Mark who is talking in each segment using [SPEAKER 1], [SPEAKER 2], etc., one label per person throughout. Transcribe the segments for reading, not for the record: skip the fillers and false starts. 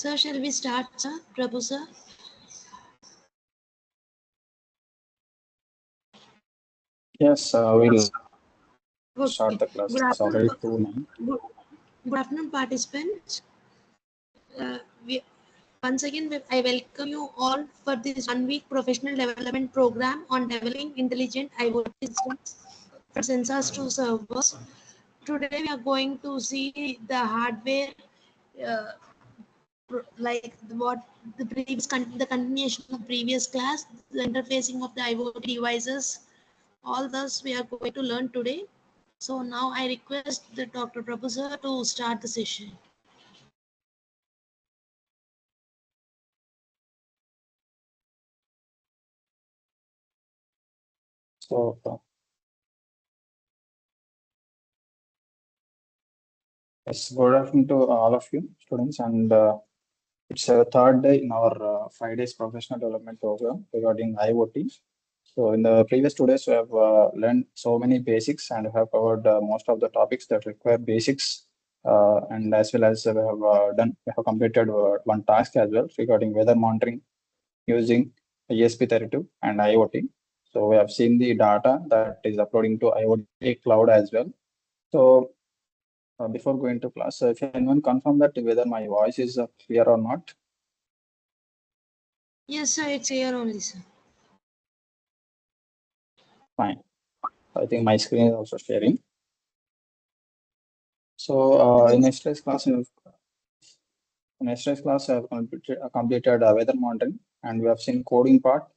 [SPEAKER 1] Sir, shall we start, sir? Prabhu, sir?
[SPEAKER 2] Yes, we'll
[SPEAKER 1] Okay.
[SPEAKER 2] start the class.
[SPEAKER 1] Good
[SPEAKER 2] It's already
[SPEAKER 1] afternoon.
[SPEAKER 2] 2:09.
[SPEAKER 1] Good afternoon, participants. Once again, I welcome you all for this 1-week professional development program on developing intelligent IoT systems for sensors to servers. Today, we are going to see the hardware, uh, like what the the continuation of the previous class, the interfacing of the IoT devices. All this we are going to learn today. So now I request the Dr. Prabhu sir to start the session.
[SPEAKER 2] So, yes, good afternoon to all of you, students, and it's a third day in our 5 days professional development program regarding IoT. So, in the previous 2 days, we have learned so many basics and we have covered most of the topics that require basics, and as well as we have completed one task as well regarding weather monitoring using ESP32 and IoT. So we have seen the data that is uploading to IoT cloud as well. So before going to class, if anyone confirm that whether my voice is clear or not.
[SPEAKER 1] Yes, sir, it's here only, sir.
[SPEAKER 2] Fine. I think my screen is also sharing. So in yesterday's class, I have completed weather monitoring, and we have seen coding part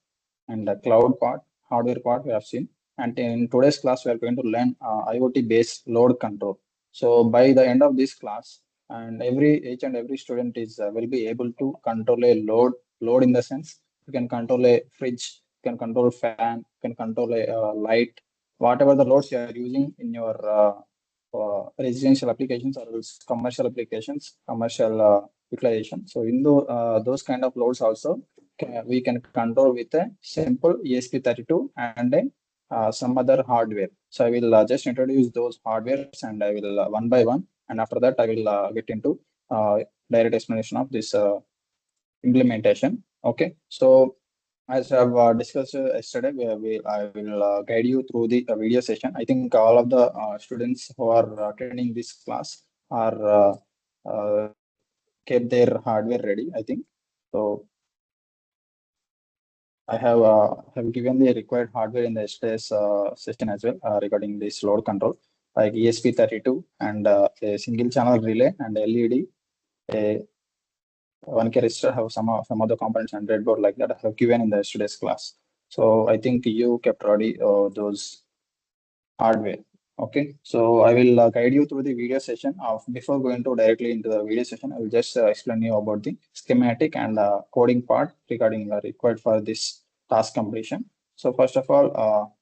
[SPEAKER 2] and the cloud part, hardware part we have seen. And in today's class, we are going to learn IoT-based load control. So by the end of this class, and each and every student is will be able to control a load in the sense you can control a fridge, you can control fan, you can control a light, whatever the loads you are using in your residential applications or else commercial applications, commercial utilization. So in those kind of loads also we can control with a simple ESP32 and some other hardware. So I will just introduce those hardwares and I will one by one, and after that I will get into direct explanation of this implementation. Okay, so as I've discussed yesterday, I will guide you through the video session. I think all of the students who are attending this class are kept their hardware ready, I think. So I have given the required hardware in the yesterday's session as well regarding this load control, like ESP32 and a single channel relay and LED. A 1K resistor have some other components and breadboard like that I have given in the yesterday's class. So I think you kept ready those hardware. Okay, so I will guide you through the video session. Before going to directly into the video session, I will just explain you about the schematic and coding part regarding required for this task completion. So first of all,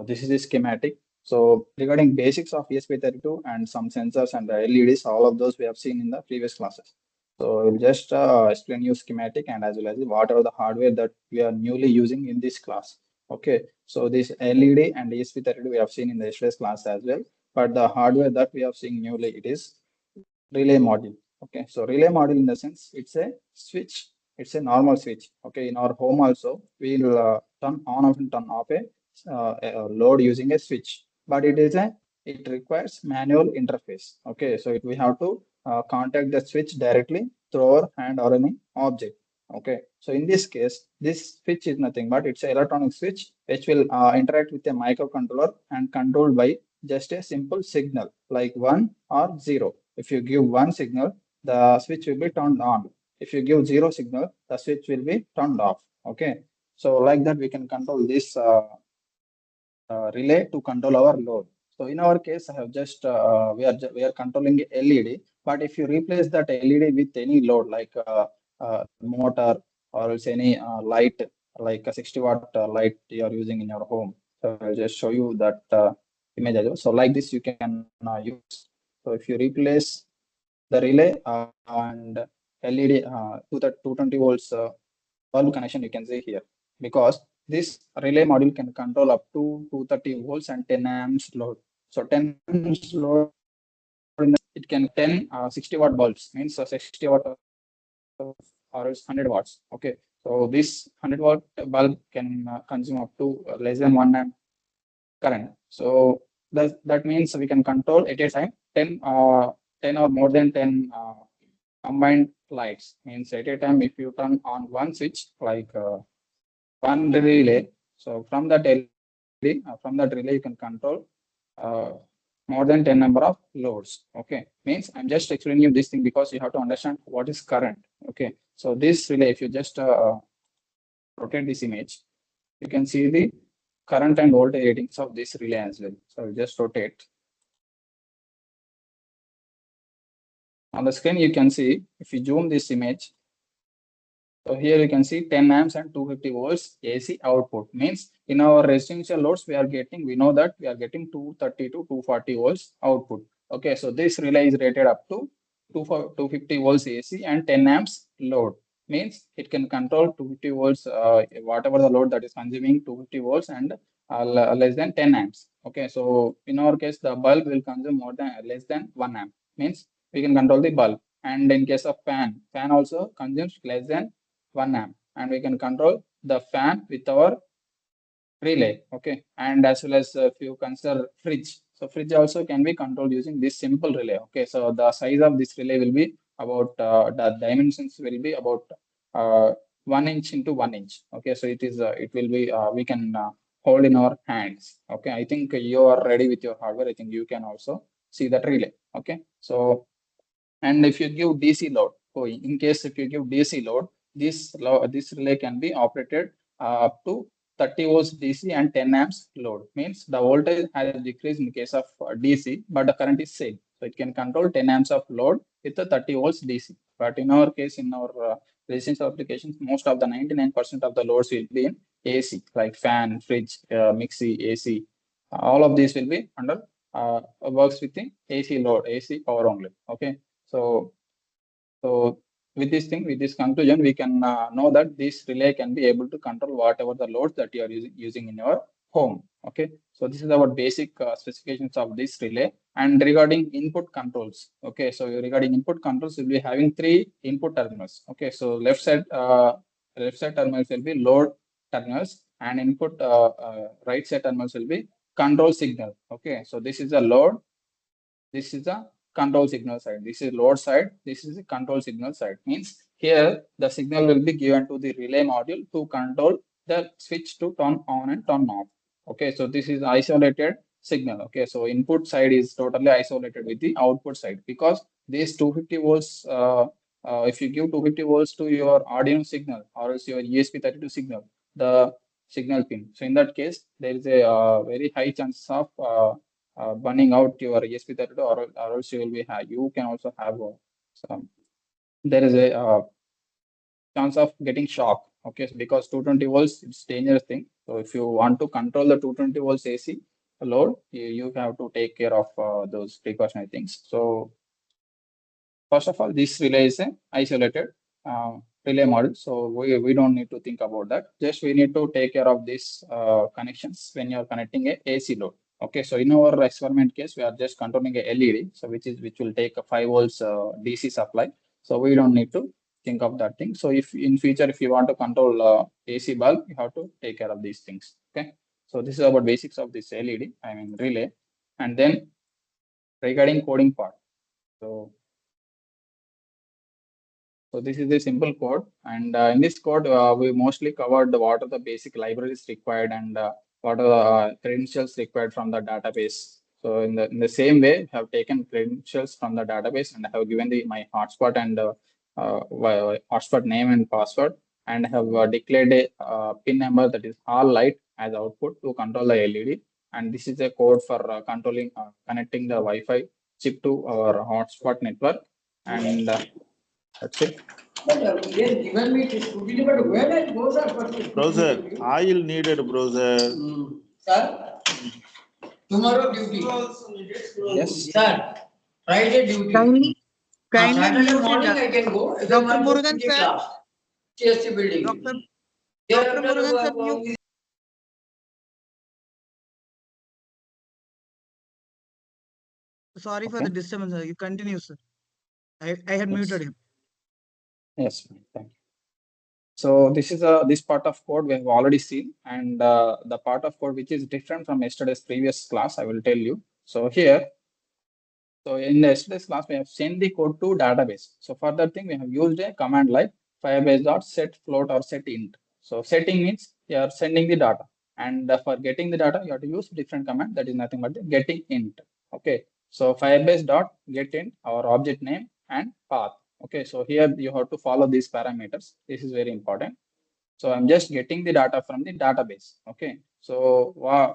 [SPEAKER 2] this is the schematic. So regarding basics of ESP32 and some sensors and the LEDs, all of those we have seen in the previous classes. So we'll just explain you schematic and as well as whatever the hardware that we are newly using in this class. Okay, so this LED and ESP32 we have seen in the yesterday's class as well. But the hardware that we have seen newly, it is relay module. Okay, so relay module in the sense it's a switch, it's a normal switch. Okay, in our home also we will turn on and turn off a load using a switch, but it requires manual interface. Okay, so we have to contact the switch directly through our hand or any object. Okay, so in this case, this switch is nothing but it's an electronic switch which will interact with a microcontroller and controlled by just a simple signal like 1 or 0. If you give one signal, the switch will be turned on. If you give zero signal, the switch will be turned off. Okay, so like that we can control this relay to control our load. So in our case, I have just we are controlling LED. But if you replace that LED with any load like motor or else any light like a 60-watt light you are using in your home, so I'll just show you that image as well. So like this you can use. So if you replace the relay and LED to the 220 volts bulb connection you can see here, because this relay module can control up to 230 volts and 10 amps load. So 10 amps load it can 10 60-watt bulbs, means 60 watt or else 100 watts. Okay, so this 100-watt bulb can consume up to less than 1 amp current. So that means we can control at a time 10 or more than 10 combined lights. Means at a time, if you turn on one switch, like one relay, so from that LED, from that relay, you can control uh, more than 10 number of loads. Okay, means I'm just explaining you this thing because you have to understand what is current. Okay, so this relay, if you just rotate this image, you can see the current and voltage ratings of this relay as well. So just rotate. On the screen, you can see, if you zoom this image, so here you can see 10 amps and 250 volts AC output. Means in our residential loads, we know that we are getting 230 to 240 volts output. Okay, so this relay is rated up to 250 volts AC and 10 amps load. Means it can control 250 volts, whatever the load that is consuming 250 volts and less than 10 amps. Okay, so in our case, the bulb will consume more than less than 1 amp. Means we can control the bulb. And in case of fan also consumes less than 1 amp, and we can control the fan with our relay. Okay, and as well as if you consider fridge, so fridge also can be controlled using this simple relay. Okay, so the size of this relay will be about the dimensions will be about uh, 1 inch into 1 inch. Okay, so it will be we can hold in our hands. Okay, I think you are ready with your hardware. I think you can also see that relay. Okay, so and if you give DC load, so in case if you give DC load, this relay can be operated up to 30 volts DC and 10 amps load. Means the voltage has decreased in case of DC, but the current is same. So it can control 10 amps of load with the 30 volts DC. But in our case, in our residential applications, most of the 99% of the loads will be in AC, like fan, fridge, mixie, AC. All of these will be under works with the AC load, AC power only. Okay. So, so with this thing, with this conclusion, we can know that this relay can be able to control whatever the loads that you are using in your home. Okay, so this is our basic specifications of this relay. And regarding input controls, okay, so regarding input controls, we'll be having 3 input terminals. Okay, so left side terminals will be load terminals, and input right side terminals will be control signal. Okay, so this is a load, this is the control signal side. This is load side. This is the control signal side. Means here the signal will be given to the relay module to control the switch to turn on and turn off. Okay, so this is isolated signal. Okay, so input side is totally isolated with the output side, because this 250 volts, if you give 250 volts to your Arduino signal or else your ESP32 signal, the signal pin. So in that case, there is a very high chance of burning out your ESP32, or else you will be you can also have some, there is a chance of getting shock. Okay, because 220 volts, it's dangerous thing. So if you want to control the 220 volts AC load, you have to take care of those precautionary things. So first of all, this relay is an isolated relay model, so we don't need to think about that. Just we need to take care of these connections when you are connecting a AC load. Okay, so in our experiment case, we are just controlling a LED, so which will take a 5 volts DC supply. So we don't need to think of that thing. So if in future, if you want to control AC bulb, you have to take care of these things. Okay, so this is about basics of this LED, I mean relay. And then regarding coding part, so this is the simple code, and in this code, we mostly covered what are the basic libraries required, and what are the credentials required from the database. So in the same way, I have taken credentials from the database, and I have given my hotspot and hotspot name and password, and have declared a pin number, that is all light, as output to control the LED. And this is a code for controlling connecting the Wi-Fi chip to our hotspot network, and that's it.
[SPEAKER 3] But he has given me this scrutiny, but when I go, sir, first
[SPEAKER 4] Browser, oil needed, browser.
[SPEAKER 3] Sir, tomorrow duty.
[SPEAKER 2] Yes.
[SPEAKER 3] Sir, Friday duty.
[SPEAKER 5] Kindly, kindly
[SPEAKER 3] Saturday
[SPEAKER 5] mute
[SPEAKER 3] morning
[SPEAKER 5] it.
[SPEAKER 3] I can go.
[SPEAKER 5] Dr. Murugan, sir.
[SPEAKER 3] Class. CSC building.
[SPEAKER 5] Dr.
[SPEAKER 3] Thereafter,
[SPEAKER 5] Murugan, sir, mute. sorry for
[SPEAKER 2] Okay.
[SPEAKER 5] the disturbance, sir. You continue, sir. I had muted him.
[SPEAKER 2] Yes, ma'am. Thank you. So this is this part of code we have already seen, and the part of code which is different from yesterday's previous class, I will tell you. So here, so in the yesterday's class, we have sent the code to database. So for that thing, we have used a command like firebase.set float or set int. So setting means you are sending the data, and for getting the data, you have to use different command that is nothing but the getting int. Okay. So firebase.getInt our object name and path. Okay. So here you have to follow these parameters. This is very important. So I'm just getting the data from the database. Okay. So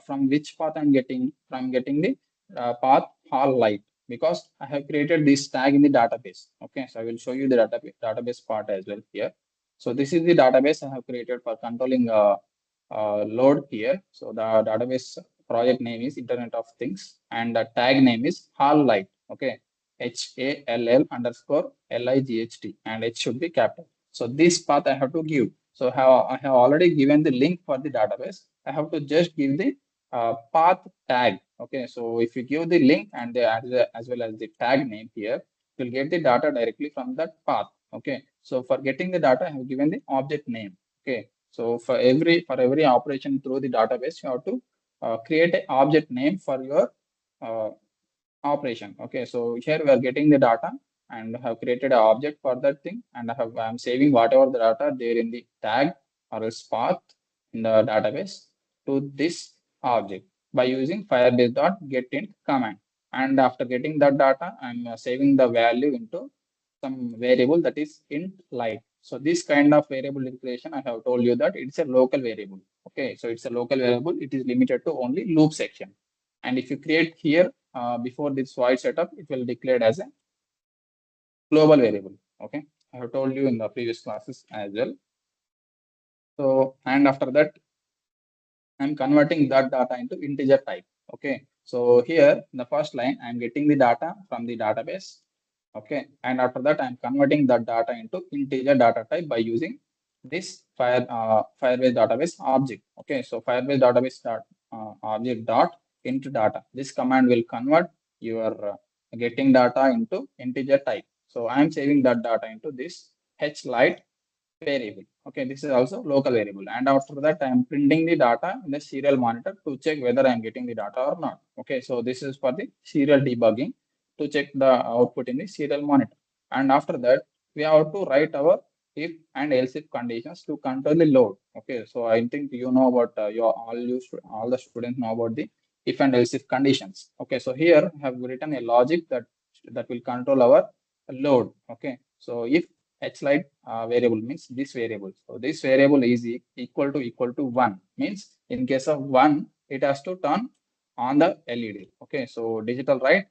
[SPEAKER 2] from which path I'm getting? From getting the path hall light, because I have created this tag in the database. Okay. So I will show you the database part as well here. So this is the database I have created for controlling load here. So the database project name is Internet of Things, and the tag name is hall light. Okay. HALL_LIGHT, and it should be capital. So this path I have to give. So I have already given the link for the database. I have to just give the path tag. Okay, so if you give the link and as well as the tag name here, you'll get the data directly from that path. Okay, so for getting the data, I have given the object name. Okay, so for every operation through the database, you have to create an object name for your uh, operation. Okay, so here we are getting the data and have created an object for that thing, and I'm saving whatever the data there in the tag or else path in the database to this object by using firebase.getInt command. And after getting that data, I'm saving the value into some variable that is int light. So this kind of variable declaration, I have told you that it's a local variable. Okay, so it's a local variable. It is limited to only loop section. And if you create here before this void setup, it will declare as a global variable. Okay, I have told you in the previous classes as well. So, and after that, I'm converting that data into integer type. Okay, so here in the first line, I'm getting the data from the database. Okay, and after that, I'm converting that data into integer data type by using this Firebase database object. Okay, so Firebase database object dot int data. This command will convert your getting data into integer type. So I'm saving that data into this hlight variable. Okay, this is also local variable. And after that, I am printing the data in the serial monitor to check whether I am getting the data or not. Okay, so this is for the serial debugging to check the output in the serial monitor. And after that, we have to write our if and else if conditions to control the load. Okay, so I think you know about all the students know about the if and else if conditions. Okay, so here I have written a logic that will control our load. Okay, so if hlight variable means this variable. So this variable is equal to 1 means in case of 1, it has to turn on the LED. Okay, so digital write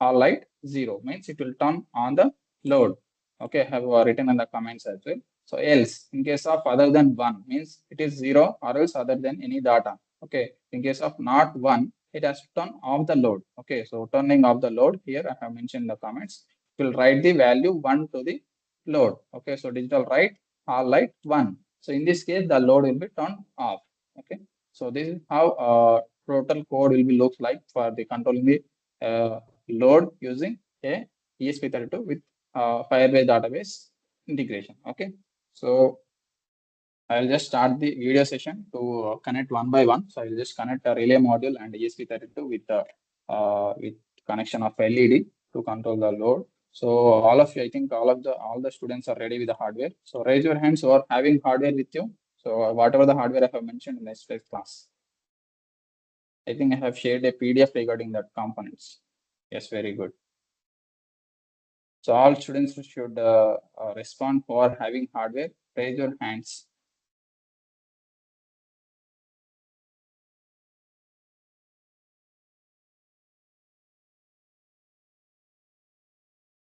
[SPEAKER 2] or light 0 means it will turn on the load. Okay, I have written in the comments as well. So else in case of other than 1 means it is 0 or else other than any data. Okay, in case of not 1, it has to turn off the load. Okay, so turning off the load here I have mentioned in the comments. It will write the value 1 to the load. Okay, so digital write or light 1. So in this case, the load will be turned off. Okay, so this is how total code will be looks like for the controlling the load using a ESP32 with Firebase database integration. Okay, so I'll just start the video session to connect one by one. So I'll just connect a relay module and ESP32 with connection of LED to control the load. So all of you, I think all the students are ready with the hardware. So raise your hands who are having hardware with you. So whatever the hardware I have mentioned in yesterday's class. I think I have shared a PDF regarding that components. Yes, very good. So all students should respond for having hardware. Raise your hands.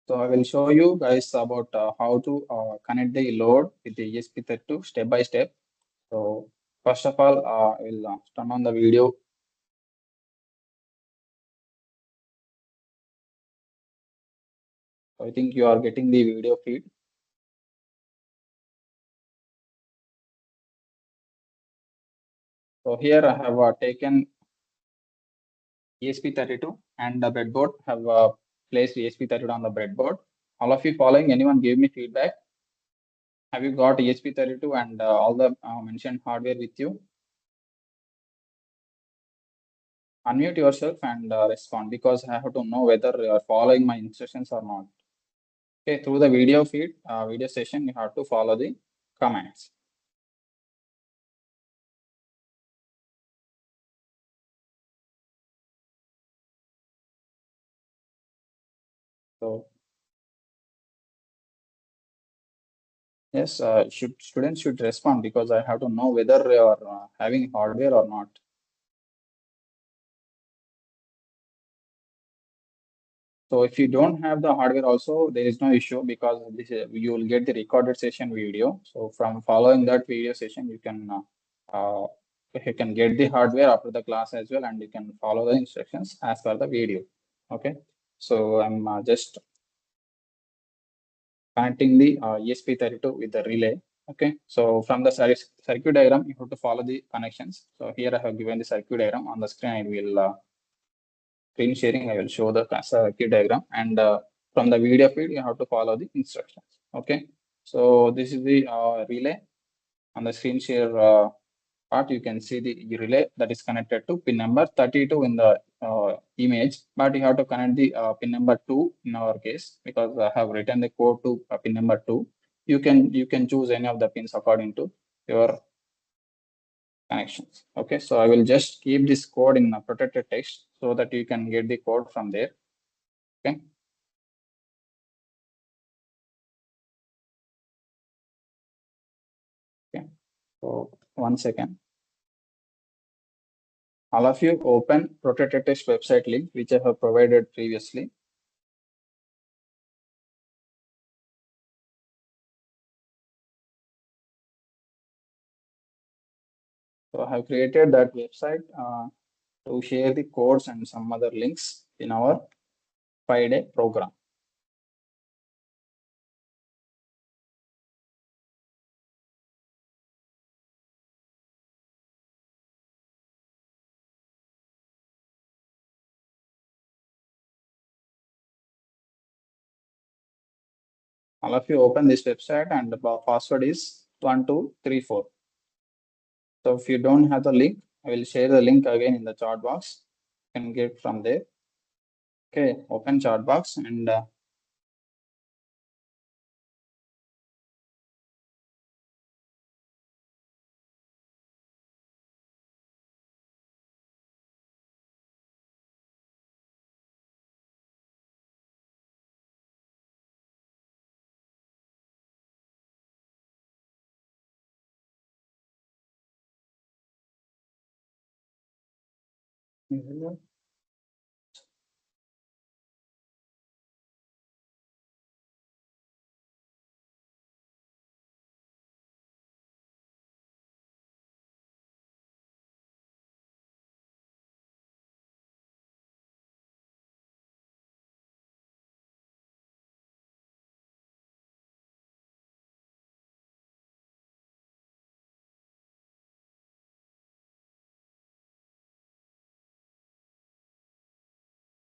[SPEAKER 2] So I will show you guys about how to connect the load with the ESP32 step by step. So first of all, I will turn on the video. So I think you are getting the video feed. So here I have taken ESP32 and the breadboard. Have placed ESP32 on the breadboard. All of you following, anyone give me feedback? Have you got ESP32 and all the mentioned hardware with you? Unmute yourself and respond, because I have to know whether you are following my instructions or not. Okay, through the video feed, video session, you have to follow the commands. So yes, students should respond, because I have to know whether you are having hardware or not. So if you don't have the hardware also, there is no issue, because this you will get the recorded session video. So from following that video session, you can get the hardware after the class as well, and you can follow the instructions as per the video. Okay. So I'm just connecting the ESP32 with the relay. Okay. So from the circuit diagram, you have to follow the connections. So here I have given the circuit diagram on the screen. I will screen sharing, I will show the circuit diagram, and from the video feed, you have to follow the instructions. Okay. So this is the relay. On the screen share part, you can see the relay that is connected to pin number 32 in the image, but you have to connect the pin number 2 in our case, because I have written the code to pin number 2. You can choose any of the pins according to your connections. Okay, so I will just keep this code in a protected text so that you can get the code from there. Okay. Okay. So 1 second. All of you open protected text website link, which I have provided previously. So I have created that website to share the codes and some other links in our 5-day program. All of you open this website, and the password is 1234. So if you don't have the link, I will share the link again in the chat box. You can get from there. Okay, open chat box, and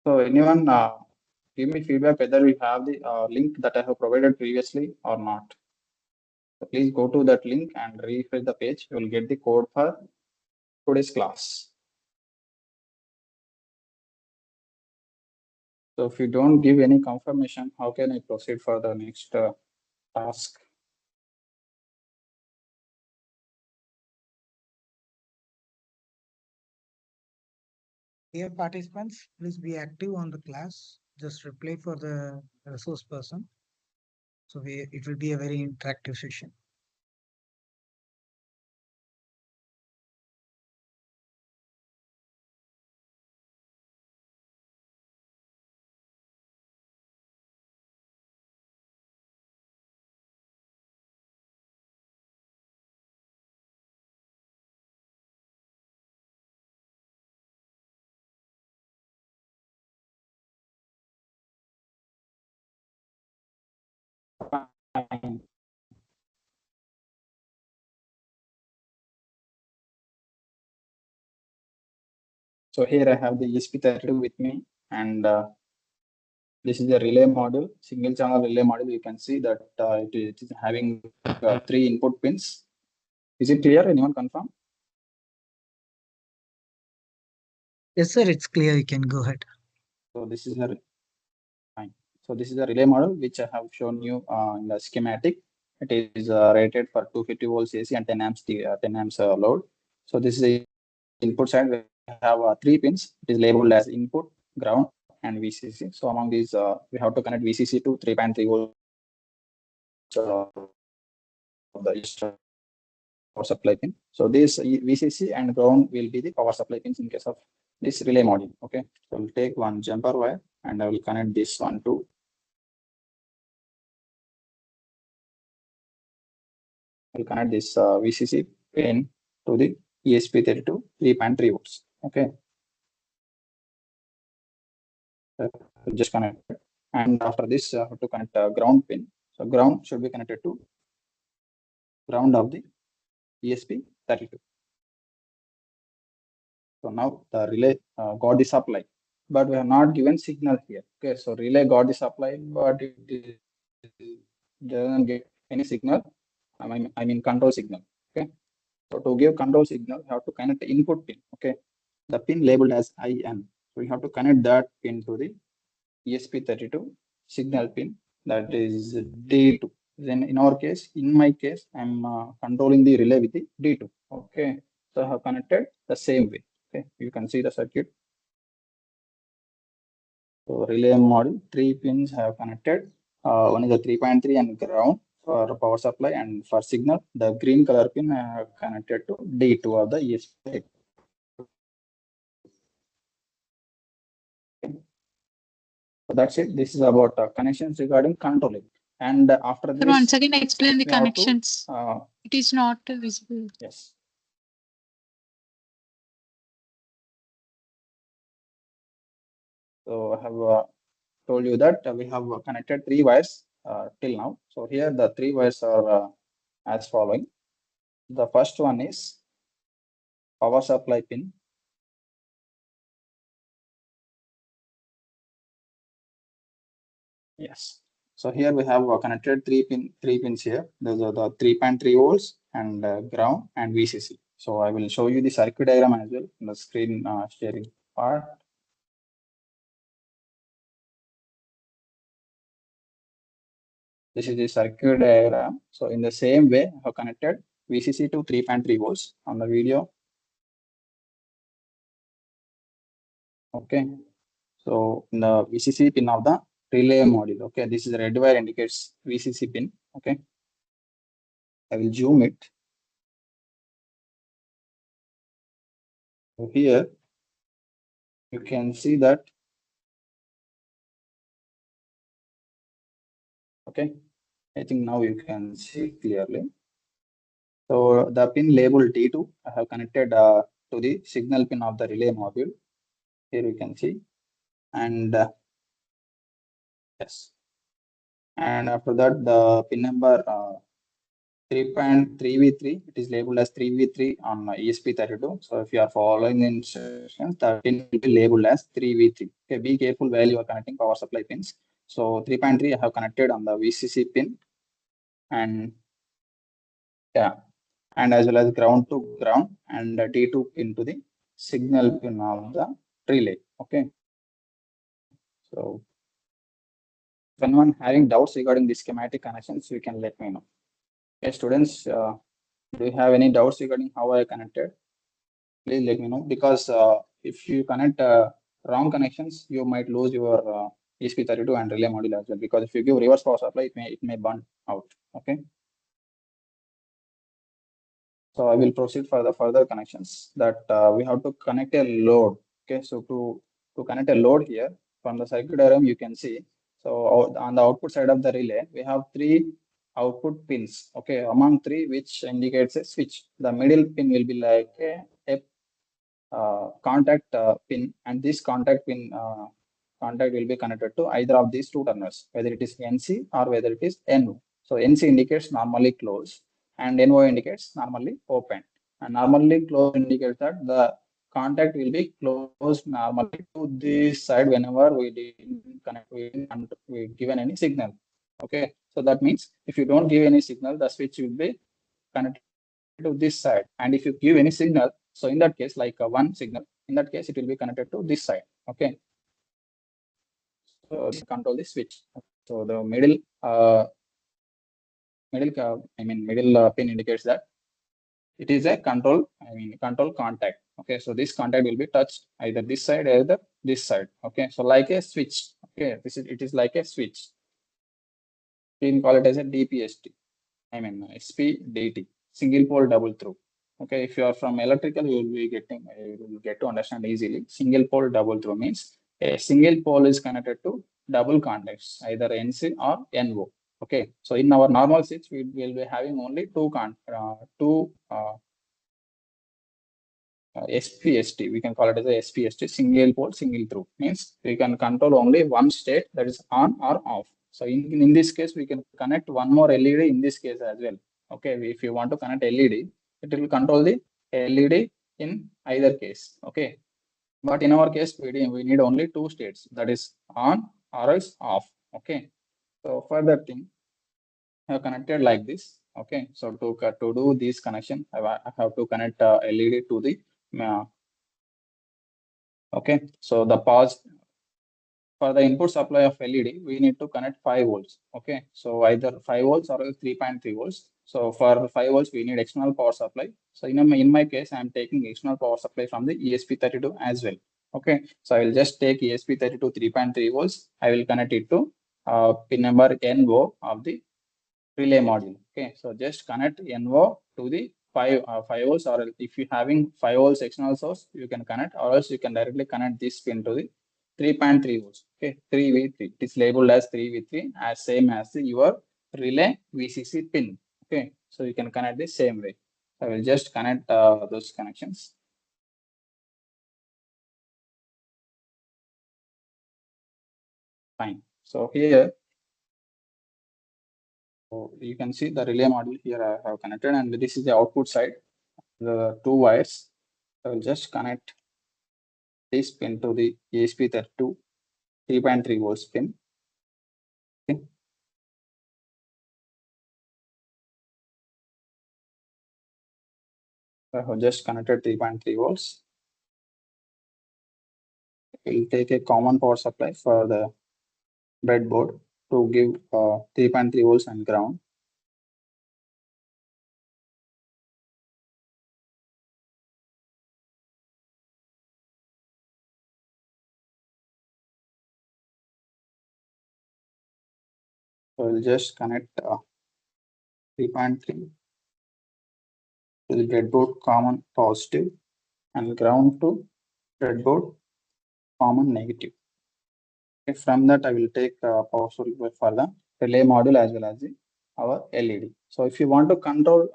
[SPEAKER 2] so anyone give me feedback whether we have the link that I have provided previously or not. So please go to that link and refresh the page. You will get the code for today's class. So if you don't give any confirmation, how can I proceed for the next task?
[SPEAKER 5] Dear participants, please be active on the class. Just reply for the resource person. So it will be a very interactive session.
[SPEAKER 2] Fine. So here I have the ESP32 with me, and this is the relay module, single channel relay module. You can see that it is having 3 input pins. Is it clear? Anyone confirm?
[SPEAKER 5] Yes, sir, it's clear. You can go ahead.
[SPEAKER 2] So this is a fine. So this is a relay model which I have shown you in the schematic. It is rated for 250 volts AC and 10 amps 10 amps load. So this is the input side. We have 3 pins. It is labeled as input, ground, and VCC. So among these, we have to connect VCC to 3.3 volts of the power supply pin. So this VCC and ground will be the power supply pins in case of this relay module. Okay, so we'll take one jumper wire and I will connect this one to. We'll connect this VCC pin to the ESP32 3.3 volts. Okay, we'll just connect it. And after this, I have to connect a ground pin. So ground should be connected to ground of the ESP32. So now the relay got the supply, but we have not given signal here. Okay, so relay got the supply, but it doesn't get any signal. I mean control signal. Okay, so to give control signal, you have to connect the input pin. Okay, the pin labeled as IN. So we have to connect that pin to the ESP32 signal pin, that is D2. Then in our case, in my case, I'm controlling the relay with the D2. Okay, so I have connected the same way. Okay, you can see the circuit. So relay module, 3 pins have connected. One is the 3.3 and ground for power supply, and for signal, the green color pin I have connected to D2 of the ESP. So that's it. This is about connections regarding controlling. And after this,
[SPEAKER 6] Once again, explain the
[SPEAKER 2] we have to,
[SPEAKER 6] connections. It is not visible.
[SPEAKER 2] yes. So I have told you that we have connected 3 wires till now. So here the 3 wires are as following. The first one is power supply pin. Yes. So here we have connected 3 pins here. Those are the 3.3 volts and ground and VCC. So I will show you the circuit diagram as well in the screen sharing part. This is the circuit diagram. So in the same way, I have connected VCC to 3.3 volts on the video. Okay. So in the VCC pin of the relay module. Okay, this is the red wire indicates VCC pin. Okay, I will zoom it. So here you can see that. Okay, I think now you can see clearly. So the pin labeled T2 I have connected to the signal pin of the relay module. Here you can see, and yes, and after that the pin number 3.3v3, it is labeled as 3v3 on ESP32. So if you are following the instructions, the pin will be labeled as 3v3. Okay, be careful while you are connecting power supply pins. So 3.3 I have connected on the VCC pin, and yeah, and as well as ground to ground, and T2 into the signal pin of the relay. Okay, so if anyone having doubts regarding the schematic connections, you can let me know. Okay, students, do you have any doubts regarding how I connected? Please let me know, because if you connect wrong connections, you might lose your ESP32 and relay module as well. Because if you give reverse power supply, it may burn out. Okay. So I will proceed for the further connections that we have to connect a load. Okay. So to connect a load here from the circuit diagram, you can see. So on the output side of the relay, we have 3 output pins. Okay. Among 3, which indicates a switch. The middle pin will be like a contact pin, and this contact pin contact will be connected to either of these 2 terminals, whether it is NC or whether it is NO. So NC indicates normally closed and NO indicates normally open. And normally closed indicates that the contact will be closed normally to this side whenever we didn't connect, we given any signal. Okay, so that means if you don't give any signal, the switch will be connected to this side. And if you give any signal, so in that case, like one signal, in that case, it will be connected to this side. Okay, so control the switch. So the middle pin indicates that it is a control contact. Okay, so this contact will be touched either this side or either this side. Okay, so like a switch. Okay, it is like a switch. You can call it as a DPST. SPDT, single pole double through. Okay, if you are from electrical, you will get to understand easily. Single pole double through means a single pole is connected to double contacts, either NC or NO. Okay, so in our normal switch, we will be having only two SPST, we can call it as a SPST, single pole, single through. Means we can control only one state, that is on or off. So in this case, we can connect one more LED in this case as well. Okay, if you want to connect LED, it will control the LED in either case. Okay, but in our case, we need only two states, that is on or else off. Okay, so for that thing, I have connected like this. Okay, so to do this connection, I have to connect LED to the okay, so the pause for the input supply of LED, we need to connect 5 volts. Okay, so either 5 volts or 3.3 volts. So for 5 volts, we need external power supply. So in my case, I'm taking external power supply from the ESP32 as well. Okay, so I will just take ESP32 3.3 volts. I will connect it to pin number NO of the relay module. Okay, so just connect NO to the 5 volts, or if you having 5 volts external source, you can connect, or else you can directly connect this pin to the 3.3 volts. Okay, 3V3. It is labeled as 3V3, as same as your relay VCC pin. Okay, so you can connect the same way. I will just connect those connections. Fine. So here, so you can see the relay module here I have connected, and this is the output side, the two wires. I will just connect this pin to the ESP32 3.3 volts pin. Okay. I have just connected 3.3 volts. We'll take a common power supply for the breadboard to give 3.3 volts and ground. So we'll just connect 3.3 to the breadboard common positive and ground to breadboard common negative. Okay, from that, I will take power supply for the relay module as well as our LED. So if you want to control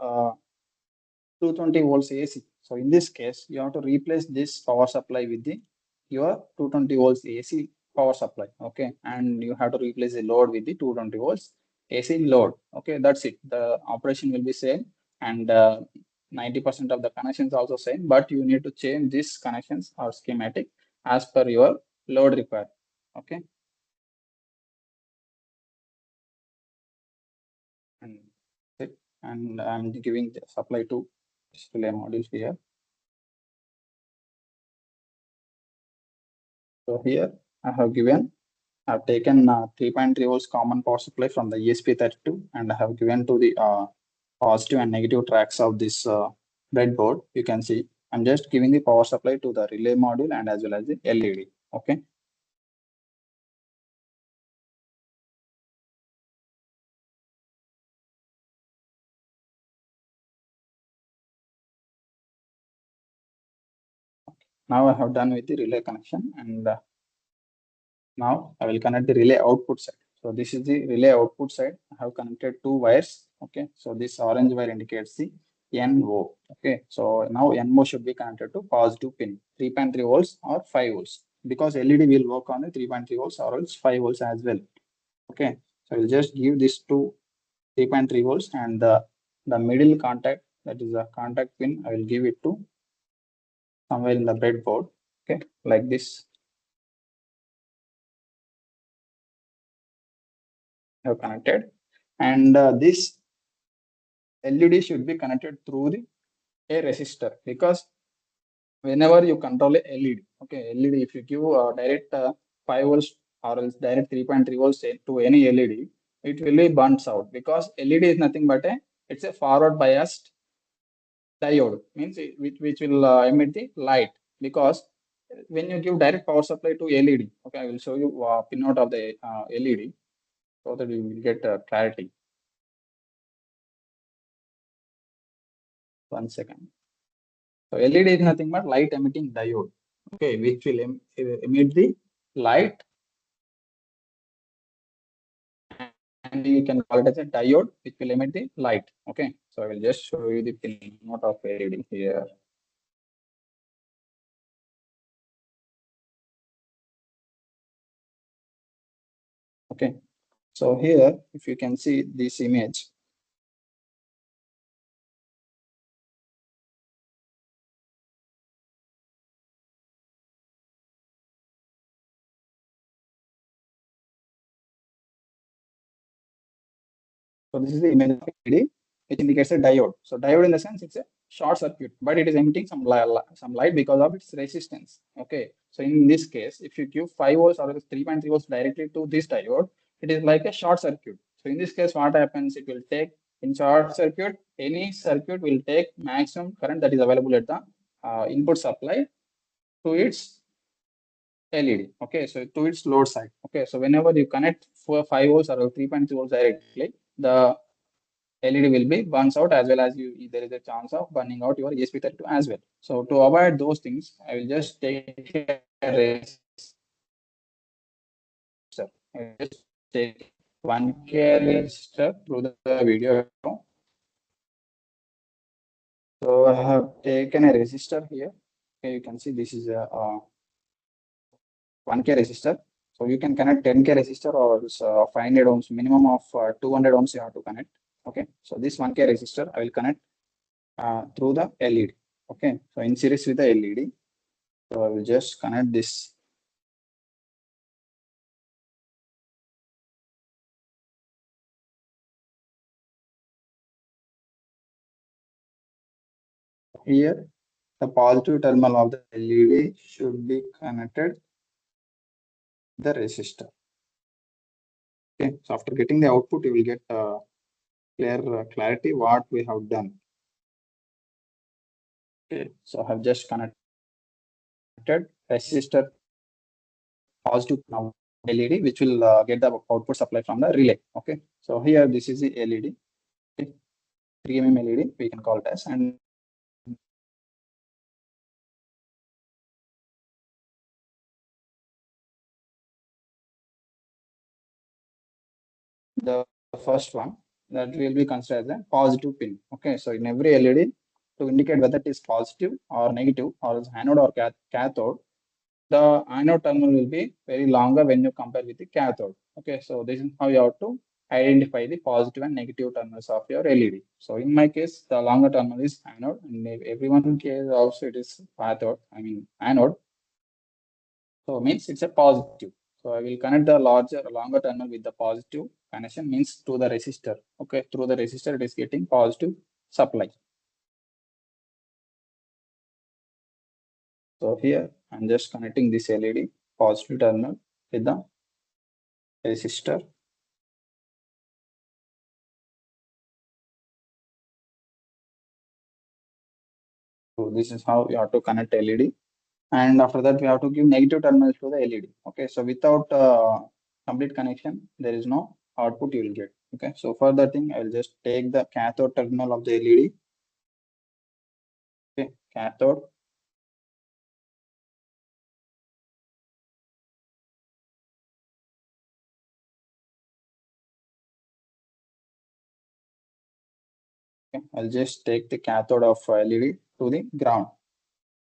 [SPEAKER 2] 220 volts AC. So in this case, you have to replace this power supply with your 220 volts AC power supply. Okay, and you have to replace the load with the 220 volts AC load. Okay, that's it. The operation will be same, and 90% of the connections also same. But you need to change these connections or schematic as per your load requirement. Okay. And I'm giving the supply to this relay module here. So here I have taken 3.3 volts common power supply from the ESP32, and I have given to the positive and negative tracks of this breadboard. You can see I'm just giving the power supply to the relay module and as well as the LED. Okay. Now I have done with the relay connection, and now I will connect the relay output side. So this is the relay output side. I have connected two wires. Okay, so this orange wire indicates the NO. Okay, so now NO should be connected to positive pin, 3.3 volts or 5 volts, because LED will work on the 3.3 volts or else 5 volts as well. Okay, so I will just give this to 3.3 volts, and the middle contact, that is the contact pin, I will give it to somewhere in the breadboard. Okay, like this. Have connected, and this LED should be connected through a resistor, because whenever you control a LED, okay, LED, if you give direct 5 volts or else direct 3.3 volts to any LED, it will be burns out, because LED is nothing but it's a forward biased diode, means which will emit the light, because when you give direct power supply to LED, okay, I will show you pinout of the LED so that you will get clarity. 1 second. So LED is nothing but light emitting diode, okay, which will emit the light, and you can call it as a diode which will emit the light. Okay, so I will just show you the pin note of LED here. Okay, so here if you can see this image, so this is the image of LED, which indicates a diode. So diode in the sense it's a short circuit, but it is emitting some light because of its resistance. Okay, so in this case, if you give 5 volts or 3.3 volts directly to this diode, it is like a short circuit. So in this case, what happens? It will take, in short circuit, any circuit will take maximum current that is available at the input supply to its LED. Okay, so to its load side. Okay, so whenever you connect for 5 volts or 3.3 volts directly, the LED will be burns out, as well as there is a chance of burning out your ESP32 as well. So to avoid those things, I will just take a resistor. I will just take 1K resistor through the video. So I have taken a resistor here. Okay, you can see this is a 1K resistor. So you can connect 10K resistor or 500 ohms, minimum of 200 ohms you have to connect. Okay, so this 1K resistor I will connect through the LED. Okay, so in series with the LED. So I will just connect this. Here, the positive terminal of the LED should be connected to the resistor. Okay, so after getting the output, you will get clarity what we have done. Okay, so I have just connected resistor positive now LED, which will get the output supply from the relay. Okay, so here this is the LED, okay, 3 mm LED we can call it as, and the first one that will be considered as a positive pin. Okay, so in every LED, to indicate whether it is positive or negative or is anode or cathode, the anode terminal will be very longer when you compare with the cathode. Okay, so this is how you have to identify the positive and negative terminals of your LED. So in my case, the longer terminal is anode, and everyone case also it is cathode, I mean anode. So means it's a positive. So I will connect the longer terminal with the positive connection, means to the resistor. Okay, through the resistor it is getting positive supply. So here I'm just connecting this LED positive terminal with the resistor. So this is how you have to connect LED. And after that, we have to give negative terminals to the LED. Okay, so without complete connection, there is no output you will get. Okay, so for that thing, I will just take the cathode terminal of the LED. Okay, cathode. Okay, I'll just take the cathode of LED to the ground.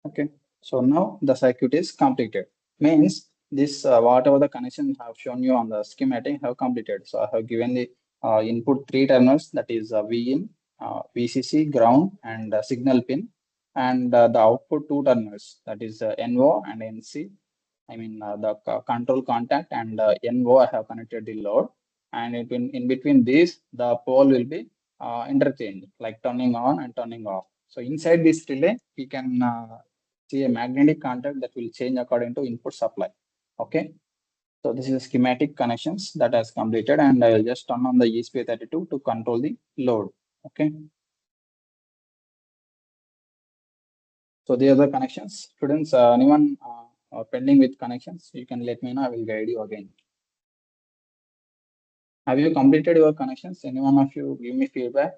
[SPEAKER 2] Okay, so now the circuit is completed. Means this whatever the connection I have shown you on the schematic have completed. So I have given the input 3 terminals, that is V in, VCC, ground, and signal pin. and the output two terminals, that is NO and NC. I mean the control contact and NO I have connected the load, and in between these the pole will be interchanged, like turning on and turning off. So inside this relay we can see a magnetic contact that will change according to input supply. Okay. So this is schematic connections that has completed, and I will just turn on the ESP32 to control the load. Okay. So the other connections, students, anyone pending with connections, you can let me know. I will guide you again. Have you completed your connections? Any one of you give me feedback?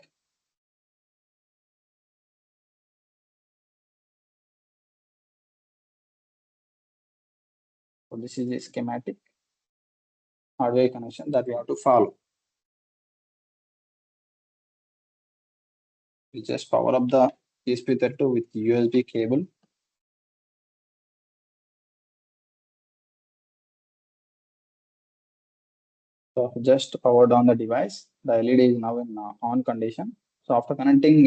[SPEAKER 2] So this is the schematic hardware connection that we have to follow. We just power up the ESP32 with USB cable. So just powered on the device. The LED is now in on condition. So after connecting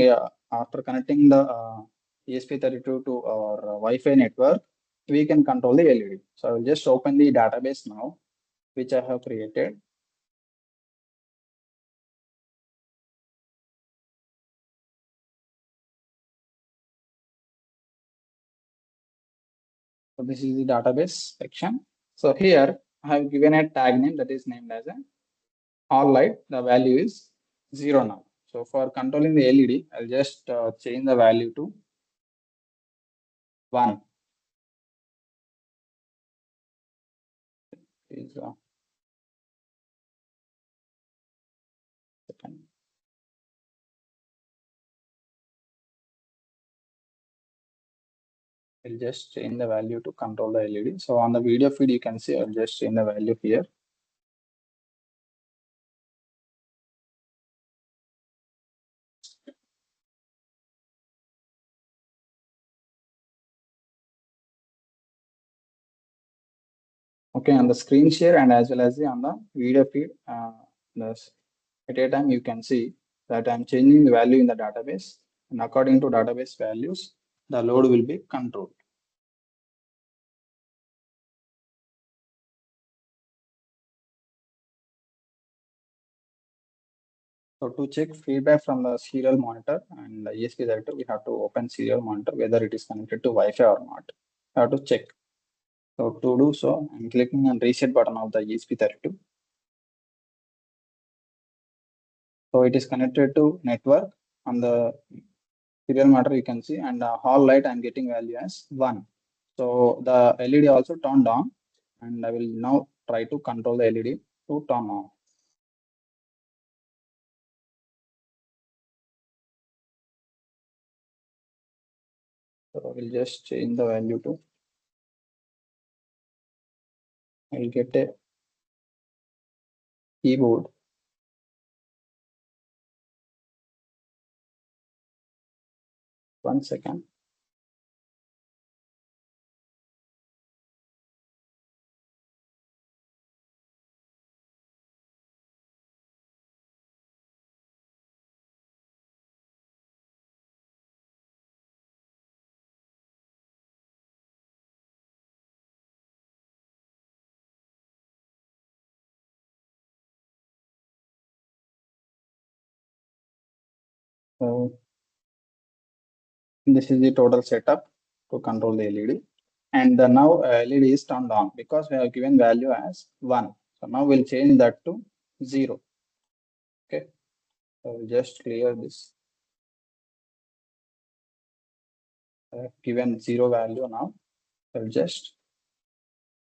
[SPEAKER 2] the ESP32 to our Wi-Fi network, we can control the LED. So I will just open the database now, which I have created. So this is the database section. So here I have given a tag name that is named as a all light. The value is 0 now. So for controlling the LED, I'll just change the value to 1. Is second. I'll just change the value to control the LED. So on the video feed, you can see I'll just change the value here. Okay, on the screen share and as well as on the video feed, at a time you can see that I'm changing the value in the database, and according to database values, the load will be controlled. So to check feedback from the serial monitor and the ESP32, we have to open serial monitor whether it is connected to Wi-Fi or not. We have to check. So to do so, I'm clicking on reset button of the ESP32. So it is connected to network on the serial monitor, you can see, and hall light I'm getting value as 1. So the LED also turned on, and I will now try to control the LED to turn on. So I will just change the value to, I will get a keyboard. One second. So this is the total setup to control the LED. And now LED is turned on because we have given value as 1. So now we'll change that to 0. Okay. So we'll just clear this. Given 0 value now. I'll just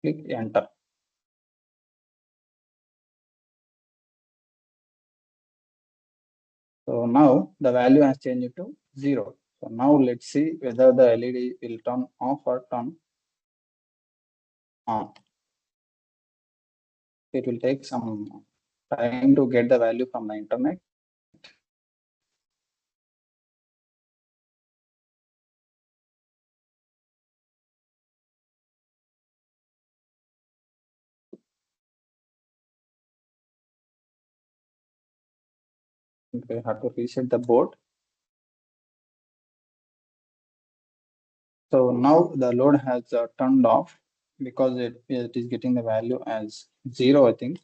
[SPEAKER 2] click enter. So now the value has changed to 0. So now let's see whether the LED will turn off or turn on. It will take some time to get the value from the internet. We have to reset the board. So now the load has turned off because it is getting the value as 0, I think.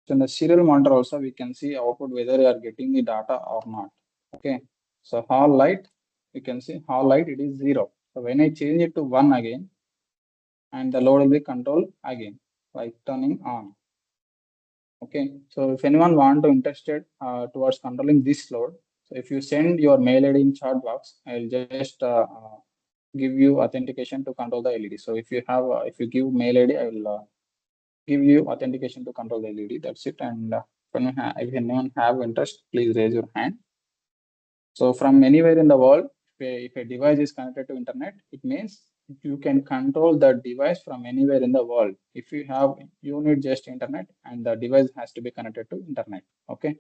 [SPEAKER 2] So in the serial monitor also we can see output whether you are getting the data or not. Okay. So hall light, you can see hall light it is 0. So when I change it to 1 again, and the load will be controlled again, like turning on. Okay. So if anyone want to interested towards controlling this load, so if you send your mail ID in chat box, I'll just give you authentication to control the LED. So if you have, if you give mail ID, I will give you authentication to control the LED. That's it. And if anyone have interest, please raise your hand. So from anywhere in the world, if a device is connected to internet, it means you can control the device from anywhere in the world. If you need just internet and the device has to be connected to internet. Okay.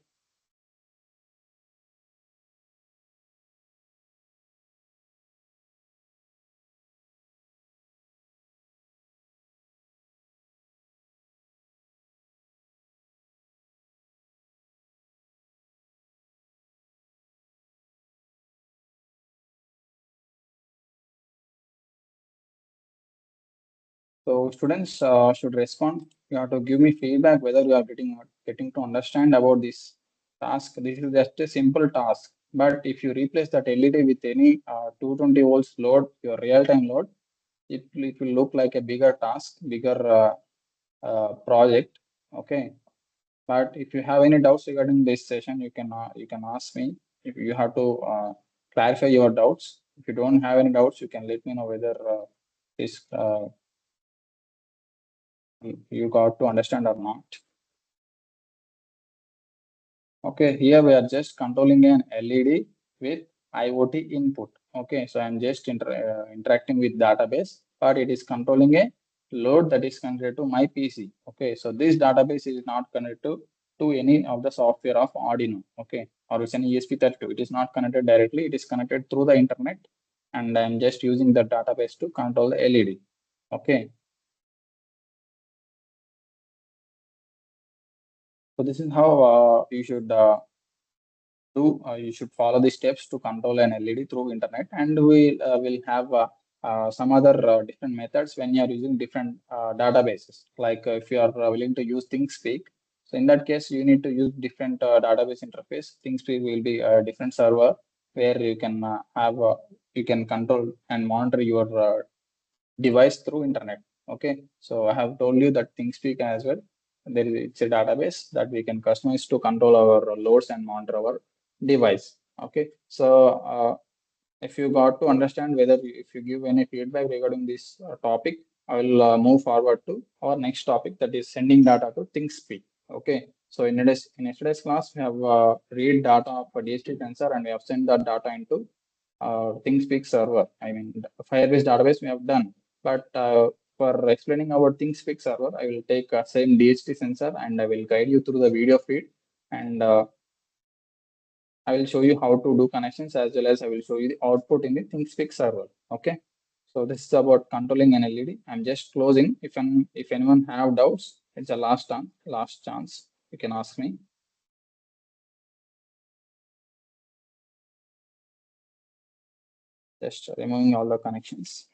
[SPEAKER 2] So students should respond. You have to give me feedback whether you are getting to understand about this task. This is just a simple task. But if you replace that LED with any 220 volts load, your real-time load, it will look like a bigger task, bigger project. Okay. But if you have any doubts regarding this session, you can ask me. If you have to clarify your doubts, if you don't have any doubts, you can let me know whether this you got to understand or not. Okay, here we are just controlling an LED with IoT input. Okay, so I'm just interacting with database, but it is controlling a load that is connected to my PC. Okay, so this database is not connected to any of the software of Arduino. Okay, or it's an ESP32. It is not connected directly. It is connected through the internet, and I'm just using the database to control the LED. Okay. So this is how you should you should follow the steps to control an LED through internet, and we will have some other different methods when you are using different databases. Like if you are willing to use ThinkSpeak, so in that case you need to use different database interface. ThinkSpeak will be a different server where you can you can control and monitor your device through internet. Okay, so I have told you that ThinkSpeak as well. It's a database that we can customize to control our loads and monitor our device. Okay, so if you got to understand whether if you give any feedback regarding this topic, I will move forward to our next topic, that is sending data to ThinkSpeak. Okay, so in yesterday's class we have read data of a DHT sensor and we have sent that data into ThinkSpeak server. I mean, Firebase database we have done, but for explaining our ThinkSpeak server, I will take same DHT sensor and I will guide you through the video feed, and I will show you how to do connections as well as I will show you the output in the ThinkSpeak server. Okay. So this is about controlling an LED. I'm just closing. If anyone have doubts, it's a last chance. You can ask me. Just removing all the connections.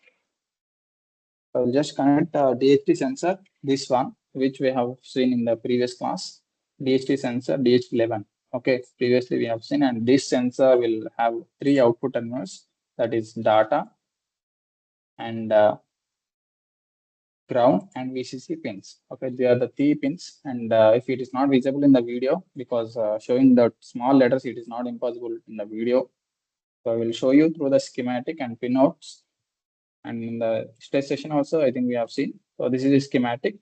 [SPEAKER 2] I will just connect DHT sensor, this one, which we have seen in the previous class. DHT sensor, DHT11. Okay, previously we have seen, and this sensor will have 3 output terminals, that is data and ground and VCC pins. Okay, they are the 3 pins, and if it is not visible in the video, because showing the small letters, it is not impossible in the video. So I will show you through the schematic and pinouts. And in the test session also, I think we have seen. So this is a schematic,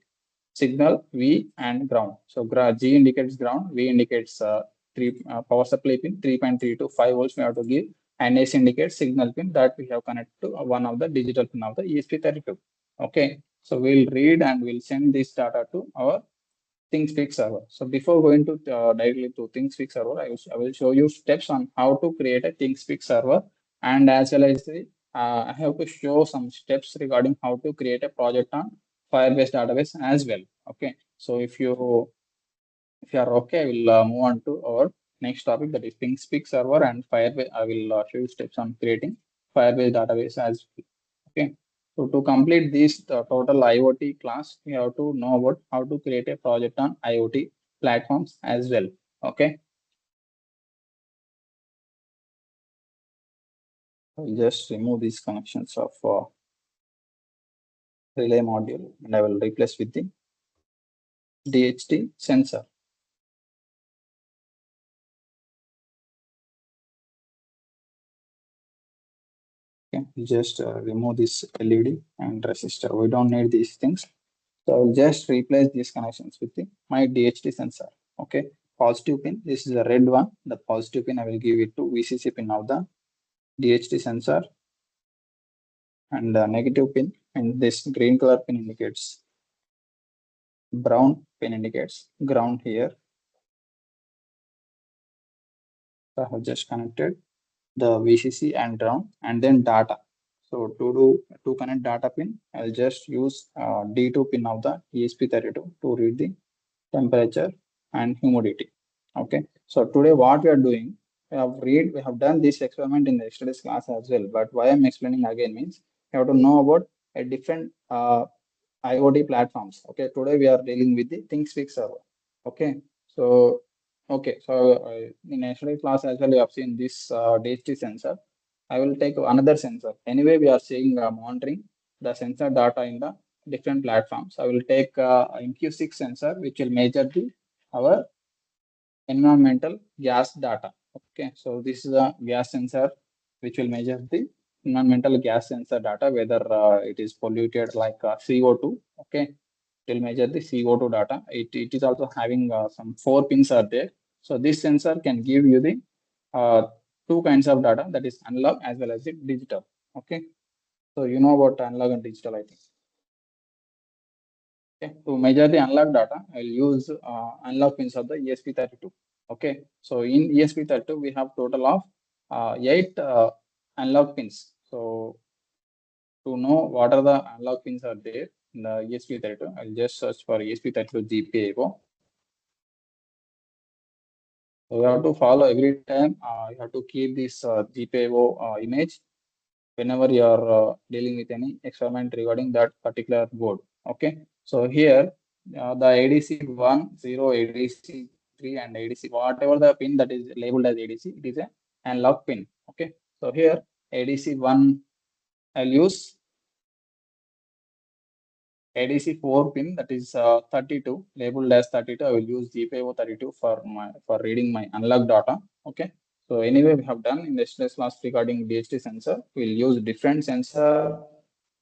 [SPEAKER 2] signal, V and ground. So G indicates ground, V indicates power supply pin 3.3 to 5 volts we have to give, and S indicates signal pin that we have connected to one of the digital pin of the ESP32. Okay, so we'll read and we'll send this data to our ThinkSpeak server. So before going to directly to ThinkSpeak server, I will show you steps on how to create a ThinkSpeak server, and as well as I have to show some steps regarding how to create a project on Firebase database as well. Okay, so if you are okay, I will move on to our next topic, that is ThinkSpeak server and Firebase. I will show you steps on creating Firebase database as well. Okay. So to complete this total IoT class, we have to know about how to create a project on IoT platforms as well. Okay. I'll just remove these connections of relay module and I will replace with the DHT sensor. Okay, just remove this LED and resistor. We don't need these things. So I'll just replace these connections with my DHT sensor. Okay, positive pin. This is the red one. The positive pin I will give it to VCC pin of the DHT sensor, and the negative pin and this green color pin indicates brown pin indicates ground here. So I have just connected the VCC and ground and then data. So to connect data pin, I'll just use D2 pin of the ESP32 to read the temperature and humidity. Okay. So today what we are doing, we have done this experiment in the yesterday's class as well. But why I'm explaining again means you have to know about a different IoT platforms. Okay. Today we are dealing with the ThinkSpeak server. Okay. So in yesterday's class as well, you have seen this DHT sensor. I will take another sensor. Anyway, we are seeing monitoring the sensor data in the different platforms. I will take MQ6 sensor, which will measure our environmental gas data. Okay, so this is a gas sensor which will measure the environmental gas sensor data, whether it is polluted like CO2. Okay, it will measure the CO2 data. It is also having some 4 pins are there. So this sensor can give you the two kinds of data, that is analog as well as the digital. Okay, so you know about analog and digital, I think. Okay, to measure the analog data, I'll use analog pins of the ESP32. Okay, so in ESP32 we have total of 8 analog pins. So to know what are the analog pins are there in the ESP32, I'll just search for ESP32 GPIO. So you have to follow every time. You have to keep this GPIO image whenever you are dealing with any experiment regarding that particular board. Okay, so here the ADC1, 0, ADC3 and ADC, whatever the pin that is labeled as ADC, it is an analog pin. Okay, so here ADC1, I'll use ADC4 pin, that is 32, labeled as 32. I will use GPIO32 for reading my analog data. Okay, so anyway, we have done in the yesterday's class regarding DHT sensor. We'll use different sensor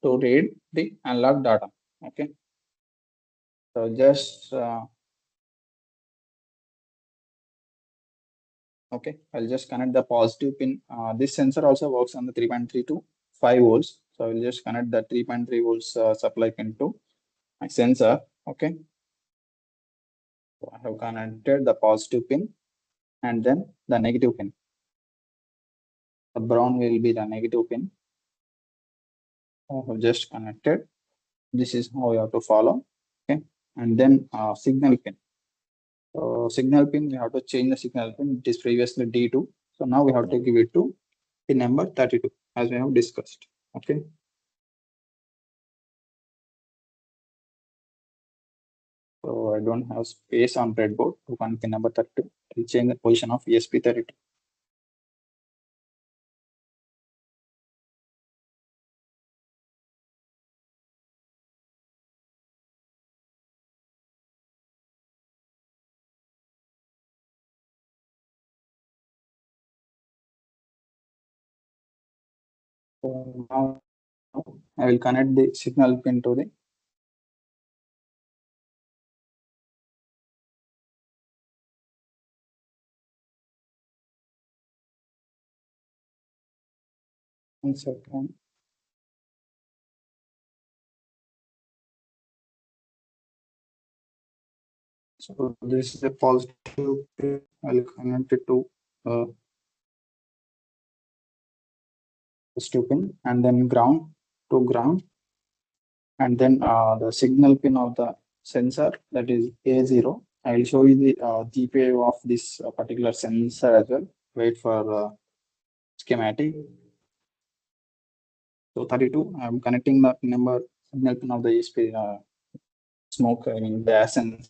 [SPEAKER 2] to read the analog data. Okay, so just okay, I'll just connect the positive pin. This sensor also works on the 3.3 to 5 volts. So I will just connect the 3.3 volts supply pin to my sensor. Okay, so I have connected the positive pin and then the negative pin. The brown will be the negative pin. I have just connected. This is how you have to follow. Okay, and then signal pin. So signal pin, we have to change the signal pin. It is previously D2. So now we have to give it to pin number 32 as we have discussed. Okay. So I don't have space on breadboard to connect pin number 32. I'll change the position of ESP32. So now I will connect the signal pin to the insert one. So this is a positive pin. I'll connect it to positive pin and then ground to ground, and then the signal pin of the sensor, that is A0. I will show you the GPIO of this particular sensor as well. Wait for schematic. So 32, I'm connecting the pin number signal pin of the ESP smoke, I mean gas sensor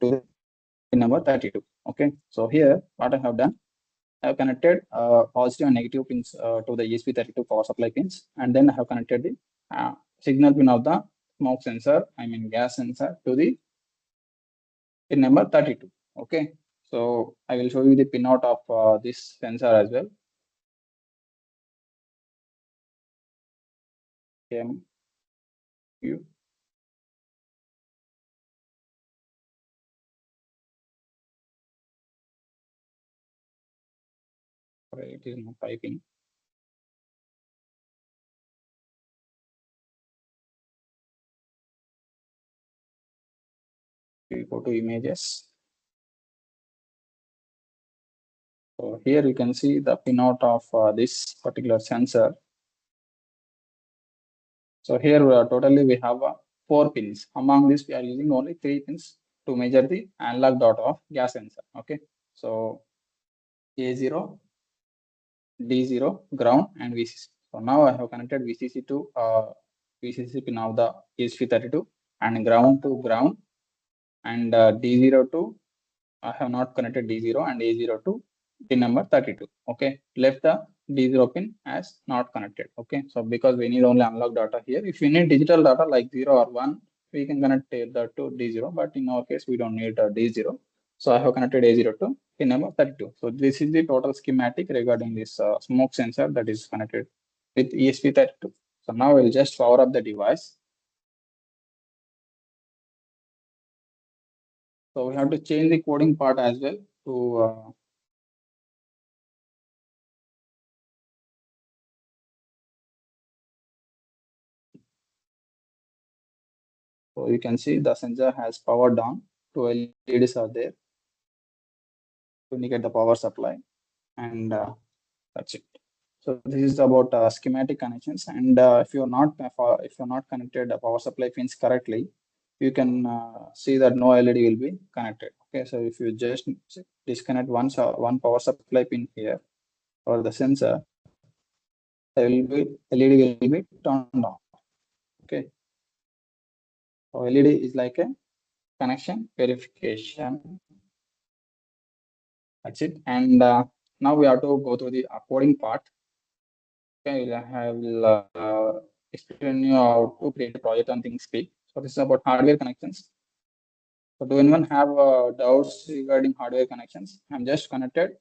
[SPEAKER 2] to the pin number 32. Okay, so here what I have done, I have connected positive and negative pins to the ESP32 power supply pins, and then I have connected the signal pin of the smoke sensor, I mean gas sensor, to the pin number 32. Okay, so I will show you the pinout of this sensor as well. You. It is not typing. We go to images. So here you can see the pinout of this particular sensor. So here totally we have 4 pins. Among this, we are using only 3 pins to measure the analog data of gas sensor. Okay, so A0, D0, ground, and VCC. So now I have connected VCC to VCC pin of the ESP32 and ground to ground, and D0 to I have not connected D0 and A0 to pin number 32. Okay, left the D0 pin as not connected. Okay, so because we need only analog data here. If we need digital data like 0 or 1, we can connect that to D0, but in our case, we don't need D0. So I have connected A0 to pin number 32. So this is the total schematic regarding this smoke sensor that is connected with ESP32. So now we'll just power up the device. So we have to change the coding part as well to so you can see the sensor has powered down. 2 LEDs are there to indicate the power supply, and that's it. So this is about schematic connections. And if you're not connected the power supply pins correctly, you can see that no LED will be connected. Okay, so if you just disconnect one power supply pin here or the sensor, the LED will be turned on. Okay, so LED is like a connection verification. That's it. And now we have to go through the coding part. Okay, I will explain you how to create a project on ThinkSpeak. So this is about hardware connections. So do anyone have doubts regarding hardware connections? I'm just connected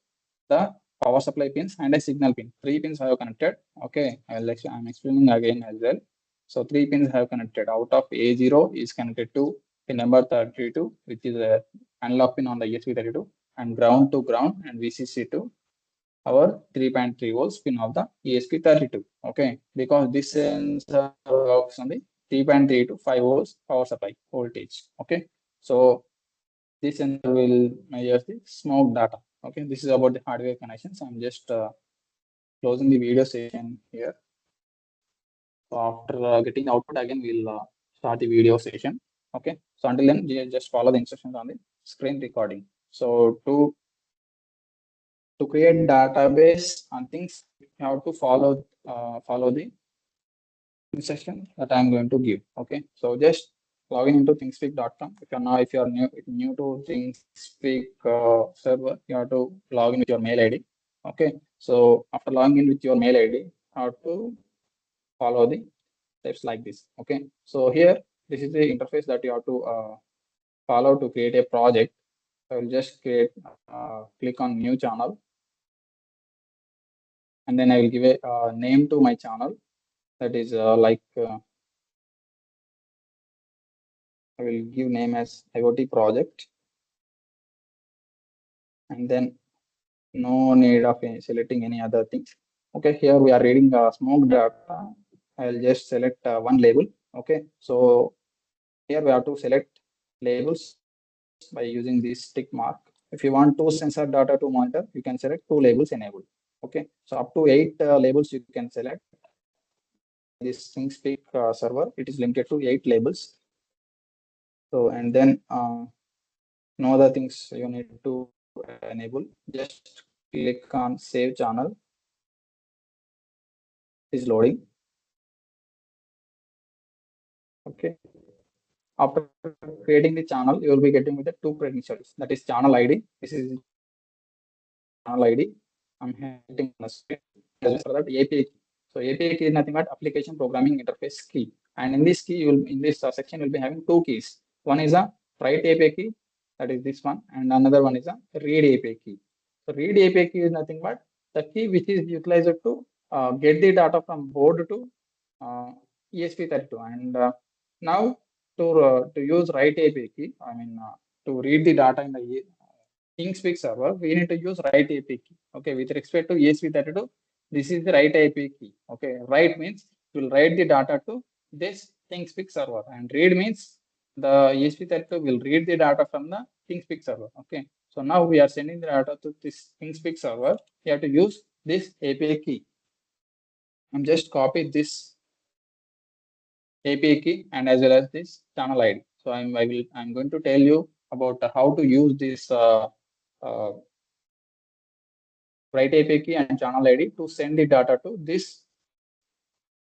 [SPEAKER 2] the power supply pins and a signal pin. 3 pins I have connected. Okay, I'm explaining again as well. So 3 pins I have connected. Out of A0 is connected to pin number 32, which is a analog pin on the ESP32, and ground to ground and VCC to our 3.3 volts pin of the ESP32. Okay, because this sensor works on the 3.3 to 5 volts power supply voltage. Okay, so this sensor will measure the smoke data. Okay, this is about the hardware connections. I'm just closing the video session here. So after getting the output again, we'll start the video session. Okay, so until then, just follow the instructions on the screen recording. So to create database and things, you have to follow the instruction that I'm going to give. Okay, so just log into thingspeak.com. If you're new to ThinkSpeak server, you have to log in with your mail ID. Okay, so after logging in with your mail ID, you have to follow the steps like this. Okay, so here this is the interface that you have to follow to create a project. I will just click on new channel, and then I will give a name to my channel. That is I will give name as IoT project, and then no need of selecting any other things. Okay, here we are reading smoke data. I'll just select one label. Okay, so here we have to select labels by using this tick mark. If you want 2 sensor data to monitor, you can select 2 labels enabled. Okay, so up to 8 labels you can select. This ThinkSpeak server, it is limited to 8 labels. So, and then no other things you need to enable. Just click on save channel. is loading. Okay. After creating the channel, you will be getting with the two credentials. That is channel ID. This is channel ID. I'm hitting on the screen. As for that API key. So API key is nothing but application programming interface key. And in this key, you will in this section you'll be having two keys. One is a write API key, that is this one, and another one is a read API key. So read API key is nothing but the key which is utilized to get the data from board to ESP32. And now to use write API key, to read the data in the ThinkSpeak server, we need to use write API key. Okay, with respect to ESP32, this is the write API key. Okay, write means you will write the data to this ThinkSpeak server, and read means the ESP32 will read the data from the ThinkSpeak server. Okay, so now we are sending the data to this ThinkSpeak server. You have to use this API key. I'm just copy this API key and as well as this channel ID. So I'm going to tell you about how to use this uh, write API key and channel ID to send the data to this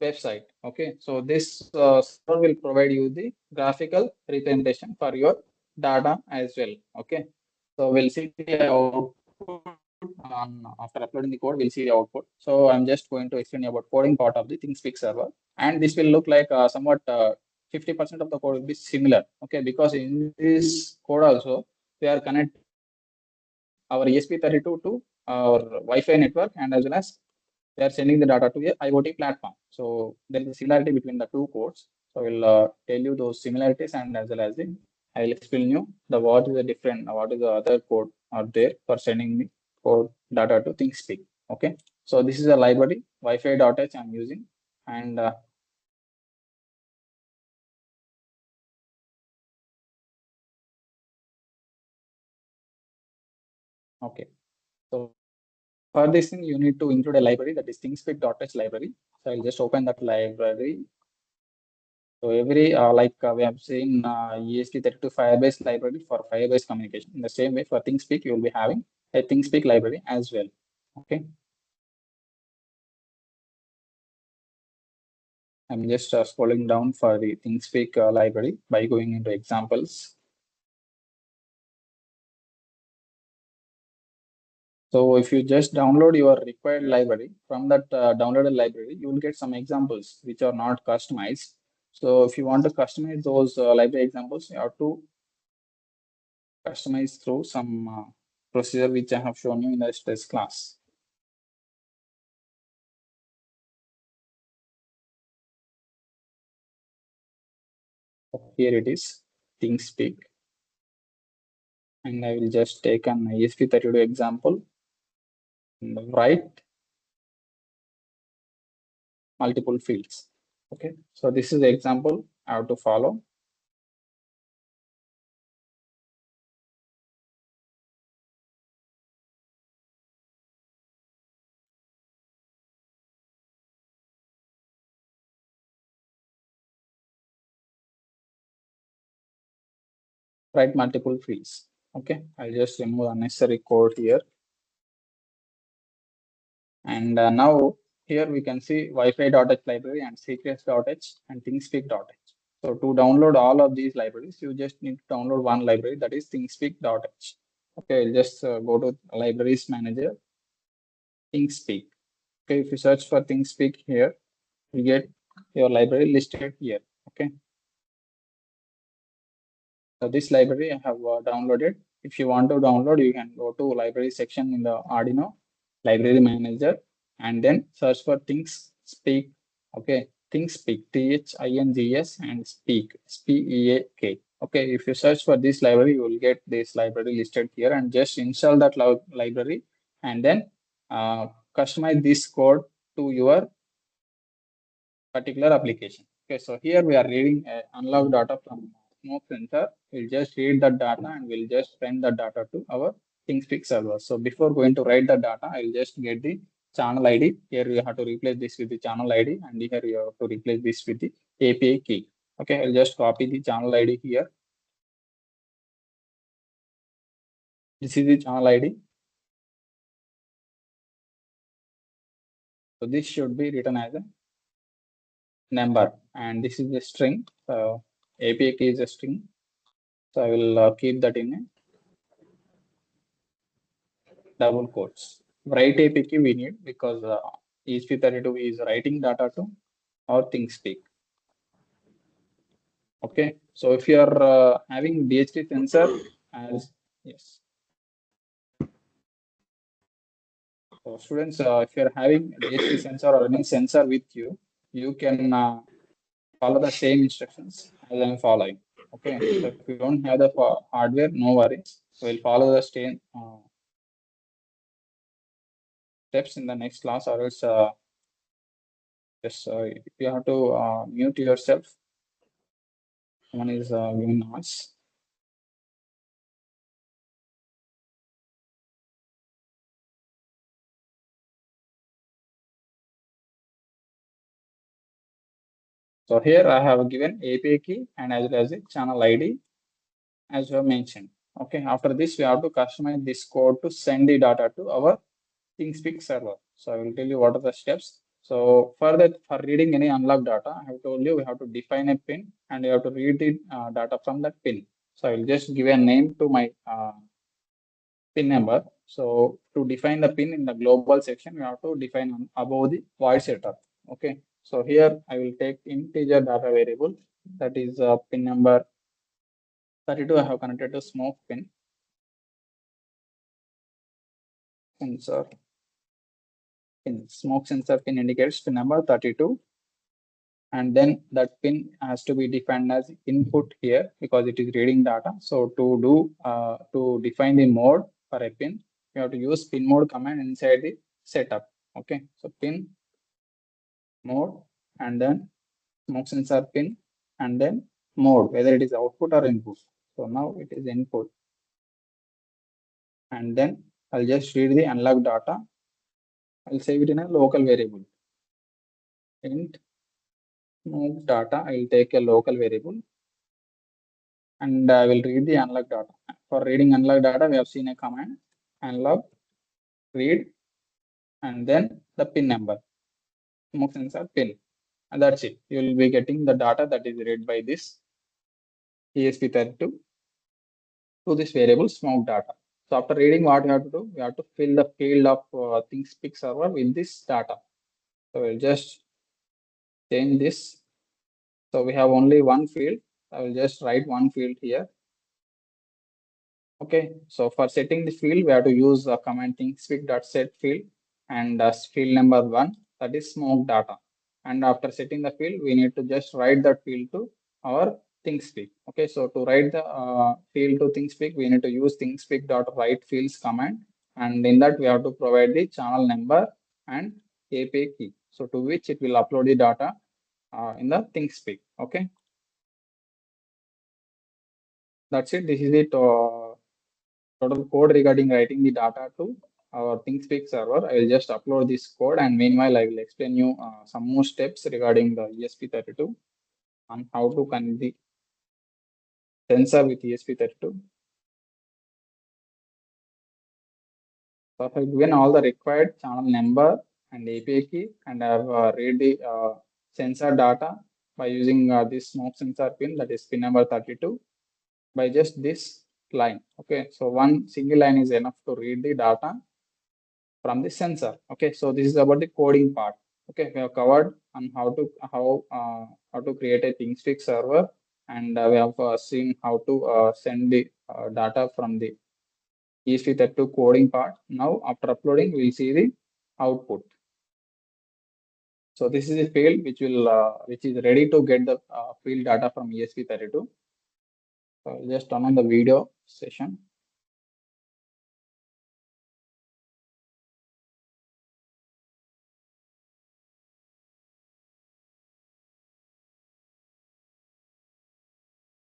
[SPEAKER 2] website. Okay, so this server will provide you the graphical representation for your data as well. Okay, so we'll see the output after uploading the code. We'll see the output. So I'm just going to explain about coding part of the ThinkSpeak server, and this will look like somewhat 50% of the code will be similar. Okay, because in this code also we are connecting our ESP32 to our Wi-Fi network, and as well as they are sending the data to a IoT platform. So there is a similarity between the two codes. So I will tell you those similarities, and as well as I will explain you the what is the different, what is the other code out there for sending the code data to ThinkSpeak. Okay. So this is a library Wi-Fi.h I'm using, and okay. So for this thing, you need to include a library, that is ThinkSpeak.h library. So I'll just open that library. So every we have seen ESP32 Firebase library for Firebase communication. In the same way, for ThinkSpeak, you will be having a ThinkSpeak library as well. Okay. I'm just scrolling down for the ThinkSpeak library by going into examples. So if you just download your required library from that downloaded library, you will get some examples which are not customized. So if you want to customize those library examples, you have to customize through some procedure which I have shown you in the stress class. Here it is, ThinkSpeak. And I will just take an ESP32 example and write multiple fields. Okay, so this is the example I have to follow. Write multiple fields. Okay, I'll just remove unnecessary code here. And now here we can see Wi-Fi.h library and secrets.h and ThinkSpeak.h. So to download all of these libraries, you just need to download one library, that is ThinkSpeak.h. Okay, I'll just go to libraries manager, ThinkSpeak. Okay, if you search for ThinkSpeak here, you get your library listed here. Okay. So this library I have downloaded. If you want to download, you can go to library section in the Arduino library manager and then search for ThinkSpeak. Okay, ThinkSpeak, THINGS and Speak, SPEAK. Okay, if you search for this library, you will get this library listed here, and just install that library and then customize this code to your particular application. Okay, so here we are reading unlocked data from smoke sensor. We'll just read the data and we'll just send the data to our ThinkSpeak server. So before going to write the data, I'll just get the channel ID. Here you have to replace this with the channel ID, and here you have to replace this with the API key. Okay, I'll just copy the channel ID here. This is the channel ID. So this should be written as a number, and this is a string. So API key is a string. So I will keep that in a double quotes. Write API key we need because ESP32 is writing data to our ThinkSpeak. Okay, so if you are having DHT sensor as yes. So students, if you are having DHT sensor or any sensor with you, you can follow the same instructions as I'm following. Okay, so if you don't have the hardware, no worries. We'll follow the same steps in the next class, or else just you have to mute yourself. One is giving noise. So here I have given API key and as well as a channel ID as we have mentioned. Okay, after this we have to customize this code to send the data to our ThinkSpeak server. So I will tell you what are the steps. So for that, for reading any unlocked data, I have told you we have to define a pin and you have to read the data from that pin. So I will just give a name to my pin number. So to define the pin in the global section, we have to define above the void setter. Okay. So here I will take integer data variable, that is pin number 32. I have connected to smoke pin sensor. Smoke sensor pin indicates pin number 32, and then that pin has to be defined as input here because it is reading data. So to define the mode for a pin, you have to use pin mode command inside the setup. Okay, so pin mode and then smoke sensor pin and then mode, whether it is output or input. So now it is input, and then I'll just read the unlocked data. I'll save it in a local variable. Int smoke data, I'll take a local variable and I will read the unlocked data. For reading unlocked data, we have seen a command unlock, read, and then the pin number, smoke sensor pin. And that's it. You will be getting the data that is read by this ESP32 to this variable smoke data. So after reading, what you have to do, we have to fill the field of ThinkSpeak server with this data. So we'll just change this. So we have only one field. I will just write one field here. Okay, so for setting the field, we have to use the command ThinkSpeak.set field and field number 1, that is smoke data. And after setting the field, we need to just write that field to our ThinkSpeak. Okay, so to write the field to ThinkSpeak, we need to use ThinkSpeak.write fields command. And in that, we have to provide the channel number and API key. So to which it will upload the data in the ThinkSpeak. Okay, that's it. This is it. Total code regarding writing the data to our ThinkSpeak server. I will just upload this code, and meanwhile I will explain you some more steps regarding the ESP32 on how to connect the sensor with ESP32. So I have given all the required channel number and API key, and I have read the sensor data by using this smoke sensor pin, that is pin number 32, by just this line. Okay, so one single line is enough to read the data from the sensor. Okay, so this is about the coding part. Okay, we have covered on how to create a ThinkSpeak server, and we have seen how to send the data from the ESP32 coding part. Now, after uploading, we'll see the output. So this is a field which is ready to get the field data from ESP32. So I'll just turn on the video session.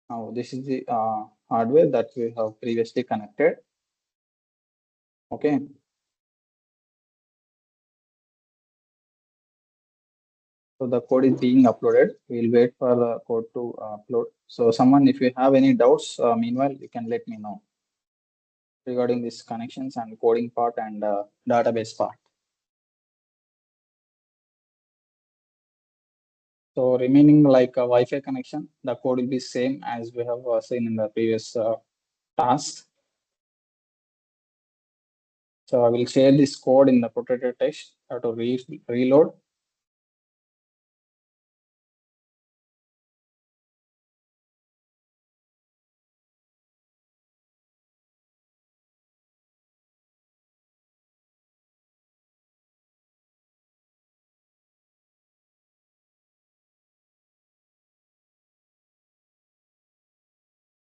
[SPEAKER 2] Now this is the hardware that we have previously connected. Okay. So the code is being uploaded. We'll wait for the code to upload. So someone, if you have any doubts, meanwhile, you can let me know regarding these connections and coding part and database part. So remaining like a Wi-Fi connection, the code will be same as we have seen in the previous task. So I will share this code in the protected text to reload.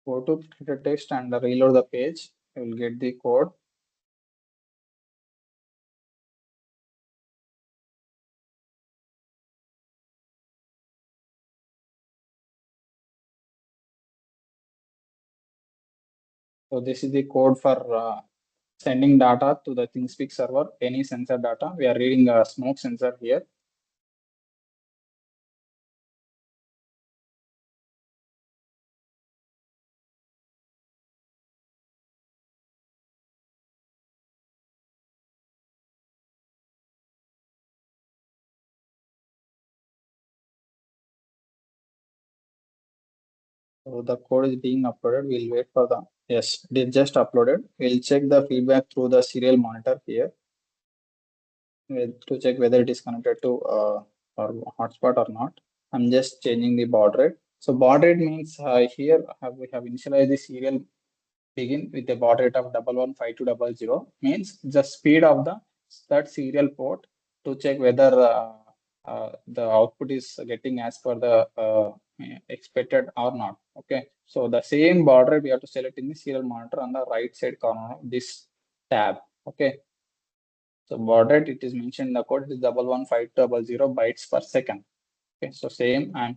[SPEAKER 2] Go to protected text and reload the page. You will get the code. So this is the code for sending data to the ThinkSpeak server, any sensor data. We are reading a smoke sensor here. So the code is being uploaded. We'll wait for the, yes, it is just uploaded. We'll check the feedback through the serial monitor here to check whether it is connected to or hotspot or not. I'm just changing the baud rate. So baud rate means here we have initialized the serial begin with a baud rate of 115200 means the speed of that serial port to check whether the output is getting as per the expected or not. Okay, so the same baud rate we have to select in the serial monitor on the right side corner of this tab. Okay, so baud rate, it is mentioned in the code, is 115200 bytes per second. Okay, so same I'm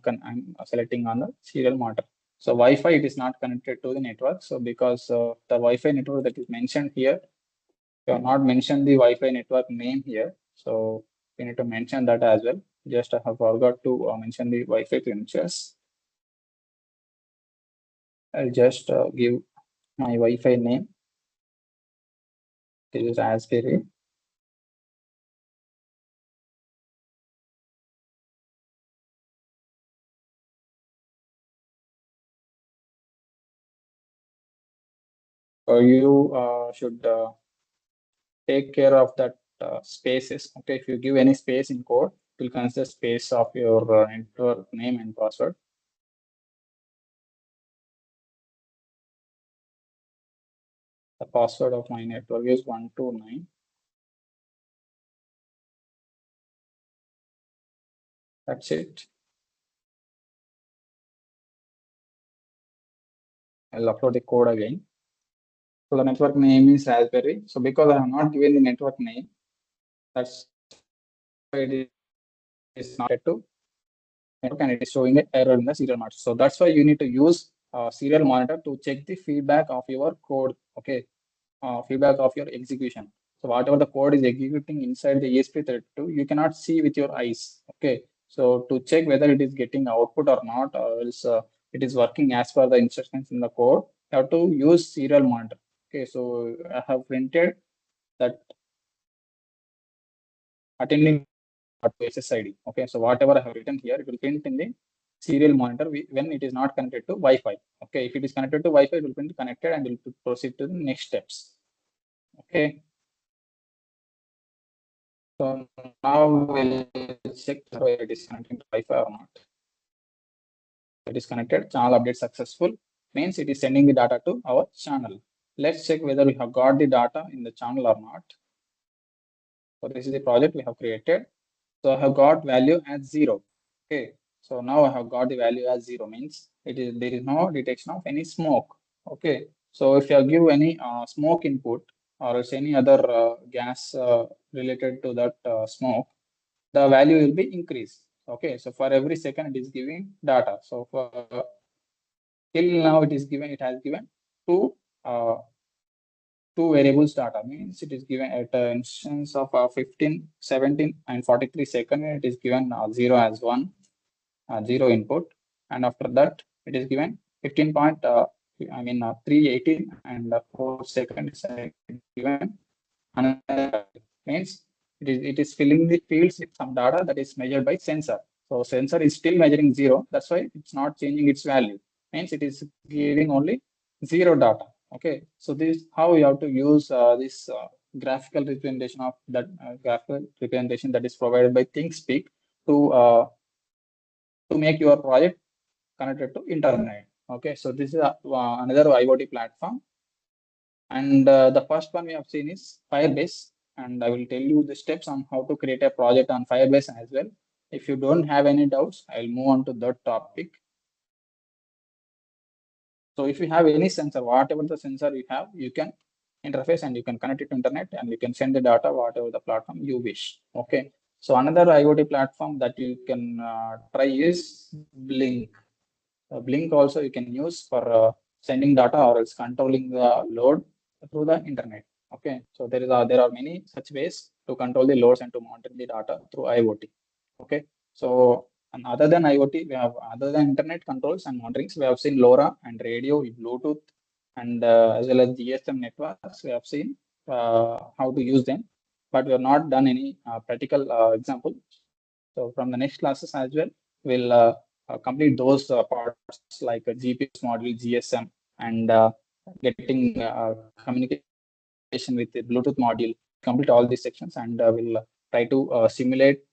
[SPEAKER 2] selecting on the serial monitor. So Wi-Fi, it is not connected to the network. So because the Wi-Fi network that is mentioned here, you have not mentioned the Wi-Fi network name here. So we need to mention that as well. Just I have forgot to mention the Wi-Fi credentials. I'll just give my Wi-Fi name. This is Raspberry. So you should take care of that spaces. Okay, if you give any space in code, it will consider space of your network name and password. The password of my network is 129. That's it. I'll upload the code again. So the network name is Raspberry. So because I have not given the network name, that's why it is not set to network and it is showing an error in the serial monitor. So that's why you need to use serial monitor to check the feedback of your code. Okay, feedback of your execution. So whatever the code is executing inside the ESP32, you cannot see with your eyes. Okay, so to check whether it is getting output or not, or else it is working as per the instructions in the code, you have to use serial monitor. Okay, so I have printed that attending to SSID. Okay, so whatever I have written here, it will print in the serial monitor when it is not connected to Wi-Fi. Okay, if it is connected to Wi-Fi, it will print connected and will proceed to the next steps. Okay. So now we'll check whether it is connected to Wi-Fi or not. It is connected, channel update successful, means it is sending the data to our channel. Let's check whether we have got the data in the channel or not. So this is the project we have created. So I have got value as 0. Okay. So now I have got the value as 0 means there is no detection of any smoke. Okay. So if you give any smoke input or else any other gas related to that smoke, the value will be increased. Okay, so for every second it is giving data. So for till now it has given uh, two variables data, means it is given at an instance of 15, 17 and 43 second, it is given 0 as 1, 0 input, and after that it is given 15 point 318 and 4 seconds given another, means it is filling the fields with some data that is measured by sensor. So sensor is still measuring 0. That's why it's not changing its value. Means it is giving only 0 data. Okay. So this is how you have to use this graphical representation of that graphical representation that is provided by ThinkSpeak to make your project connected to internet. Okay. So this is another IoT platform. And the first one we have seen is Firebase. And I will tell you the steps on how to create a project on Firebase as well. If you don't have any doubts, I'll move on to that topic. So if you have any sensor, whatever the sensor you have, you can interface and you can connect it to internet and you can send the data, whatever the platform you wish. Okay. So another IoT platform that you can try is Blink. Blink also you can use for sending data or else controlling the load through the internet. Okay, so there are many such ways to control the loads and to monitor the data through IoT. Okay, so and other than IoT, we have other than internet controls and monitorings, we have seen LoRa and radio, Bluetooth, and as well as GSM networks. We have seen how to use them, but we have not done any practical example. So from the next classes as well, we'll complete those parts like a GPS module, GSM, and getting communication with the Bluetooth module. Complete all these sections, and we'll try to simulate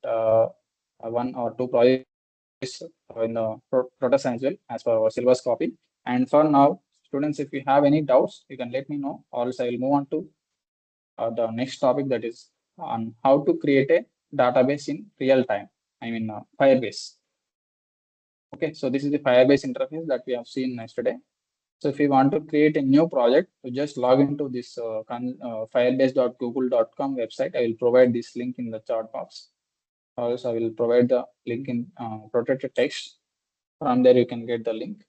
[SPEAKER 2] one or two projects in the protest as well as per our syllabus copy. And for now, students, if you have any doubts, you can let me know, or else I will move on to the next topic, that is on how to create a database in real time. I mean, Firebase. Okay, so this is the Firebase interface that we have seen yesterday. So if you want to create a new project, you just log into this firebase.google.com website. I will provide this link in the chat box. Also, I will provide the link in protected text. From there, you can get the link.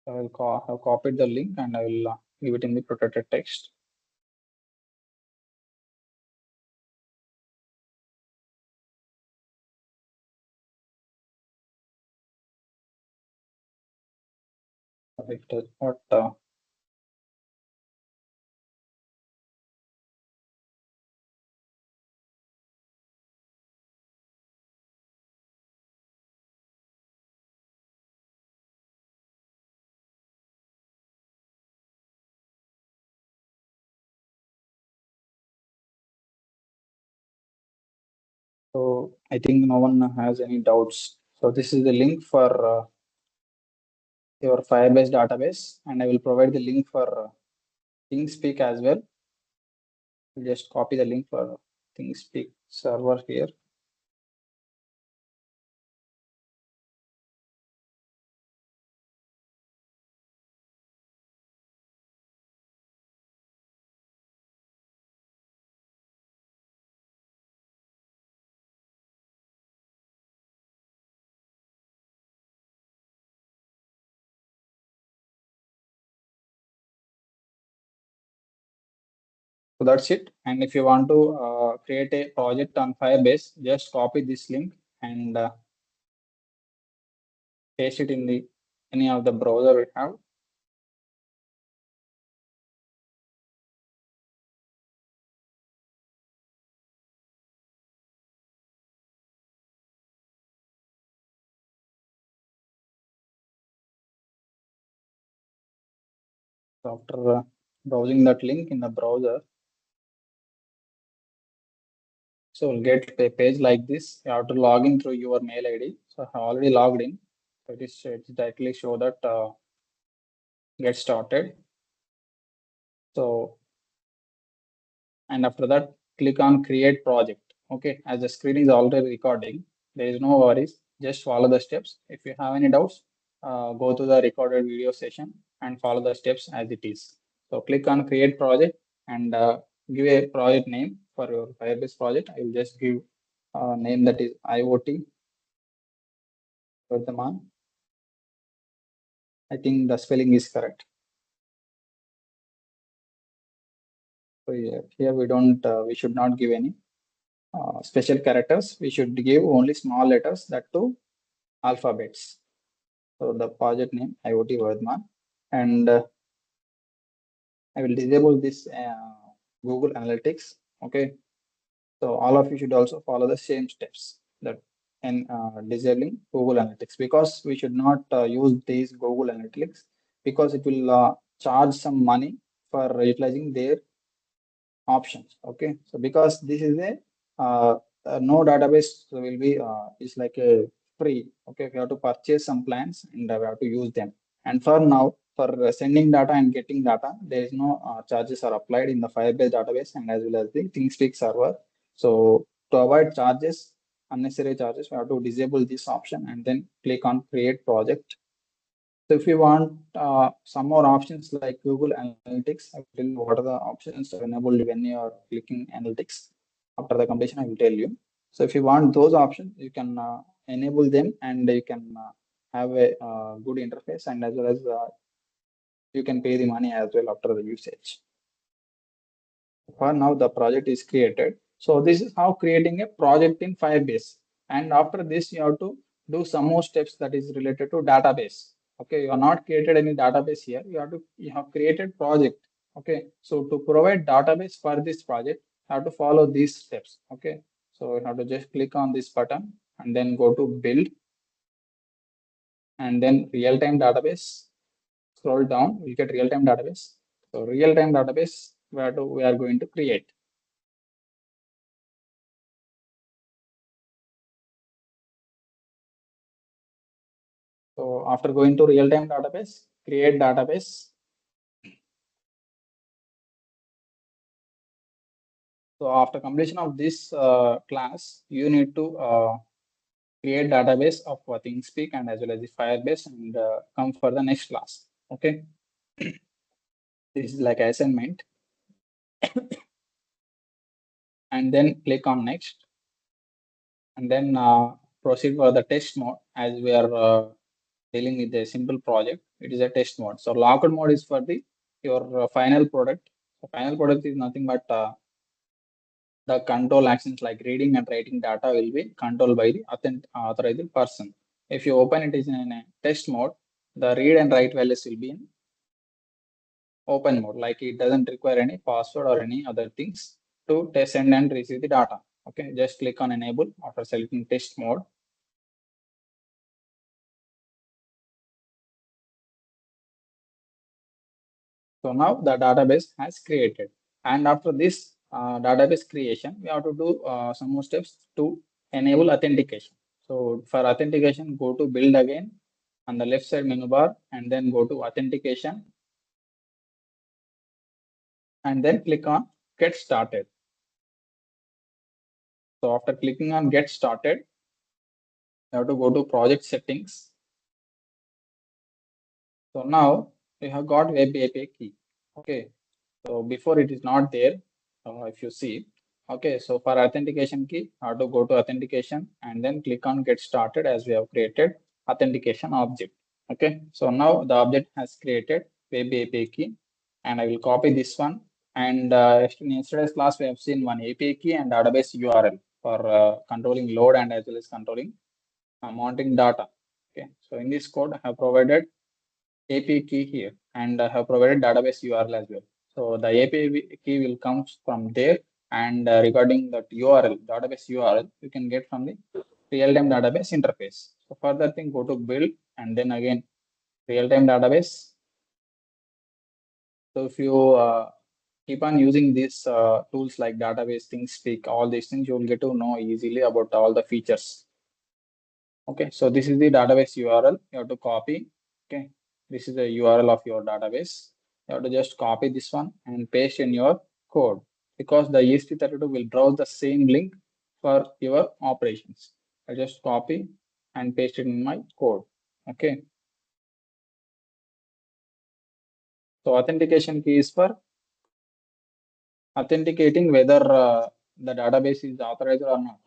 [SPEAKER 2] I will have copied the link and I will give it in the protected text. It does not. So I think no one has any doubts. So this is the link for your Firebase database, and I will provide the link for ThinkSpeak as well. I'll just copy the link for ThinkSpeak server here. So that's it. And if you want to create a project on Firebase, just copy this link and paste it in the any of the browser we have. So after browsing that link in the browser, so we'll get a page like this. You have to log in through your mail ID. So I have already logged in. So it directly show that get started. So, and after that, click on create project. Okay, as the screen is already recording, there is no worries. Just follow the steps. If you have any doubts, go to the recorded video session and follow the steps as it is. So click on create project and give a project name for your Firebase project. I will just give a name that is IoT Vardhaman. I think the spelling is correct. So here we don't, we should not give any special characters. We should give only small letters, that too alphabets. So the project name IoT Vardhaman, and I will disable this Google Analytics. Okay, so all of you should also follow the same steps that in disabling Google Analytics, because we should not use these Google Analytics because it will charge some money for utilizing their options. Okay, so because this is a no database will be is like a free. Okay, we have to purchase some plans and we have to use them. And for now, for sending data and getting data, there is no charges are applied in the Firebase database and as well as the ThinkSpeak server. So to avoid charges, unnecessary charges, we have to disable this option and then click on create project. So if you want some more options like Google Analytics, I will tell you what are the options enabled when you are clicking Analytics. After the completion, I will tell you. So if you want those options, you can enable them and you can have a good interface and as well as you can pay the money as well after the usage. For now, the project is created. So this is how creating a project in Firebase. And after this, you have to do some more steps that is related to database. Okay, you are not created any database here. You have created project. Okay, so to provide database for this project, you have to follow these steps. Okay, so you have to just click on this button and then go to build and then real-time database. Scroll down, we get real-time database. So real-time database we are going to create. So after going to real-time database, create database. So after completion of this class, you need to create database of ThinkSpeak and as well as the Firebase and come for the next class. Okay. This is like assignment. And then click on next. And then proceed for the test mode as we are dealing with a simple project. It is a test mode. So locked mode is for the your final product. So final product is nothing but the control actions like reading and writing data will be controlled by the authorized person. If you open it is in a test mode, the read and write values will be in open mode, like it doesn't require any password or any other things to send and receive the data. Okay, just click on enable after selecting test mode. So now the database has created. And after this database creation, we have to do some more steps to enable authentication. So for authentication, go to build again on the left side menu bar and then go to authentication and then click on get started. So after clicking on get started, you have to go to project settings. So now we have got web API key. Okay, so before it is not there. If you see, okay, so for authentication key, how to go to authentication and then click on get started as we have created authentication object. Okay, so now the object has created web API key and I will copy this one. And in yesterday's class, we have seen one API key and database URL for controlling load and as well as controlling mounting data. Okay, so in this code, I have provided API key here and I have provided database URL as well. So the API key will come from there and regarding that URL, database URL, you can get from the real-time database interface. So further thing, go to build and then again real-time database. So if you keep on using these tools like database, ThinkSpeak, all these things, you will get to know easily about all the features. Okay, so this is the database URL. You have to copy. Okay, this is the URL of your database. You have to just copy this one and paste in your code because the ESP32 will browse the same link for your operations. I just copy and paste it in my code. Okay. So authentication key is for authenticating whether the database is authorized or not.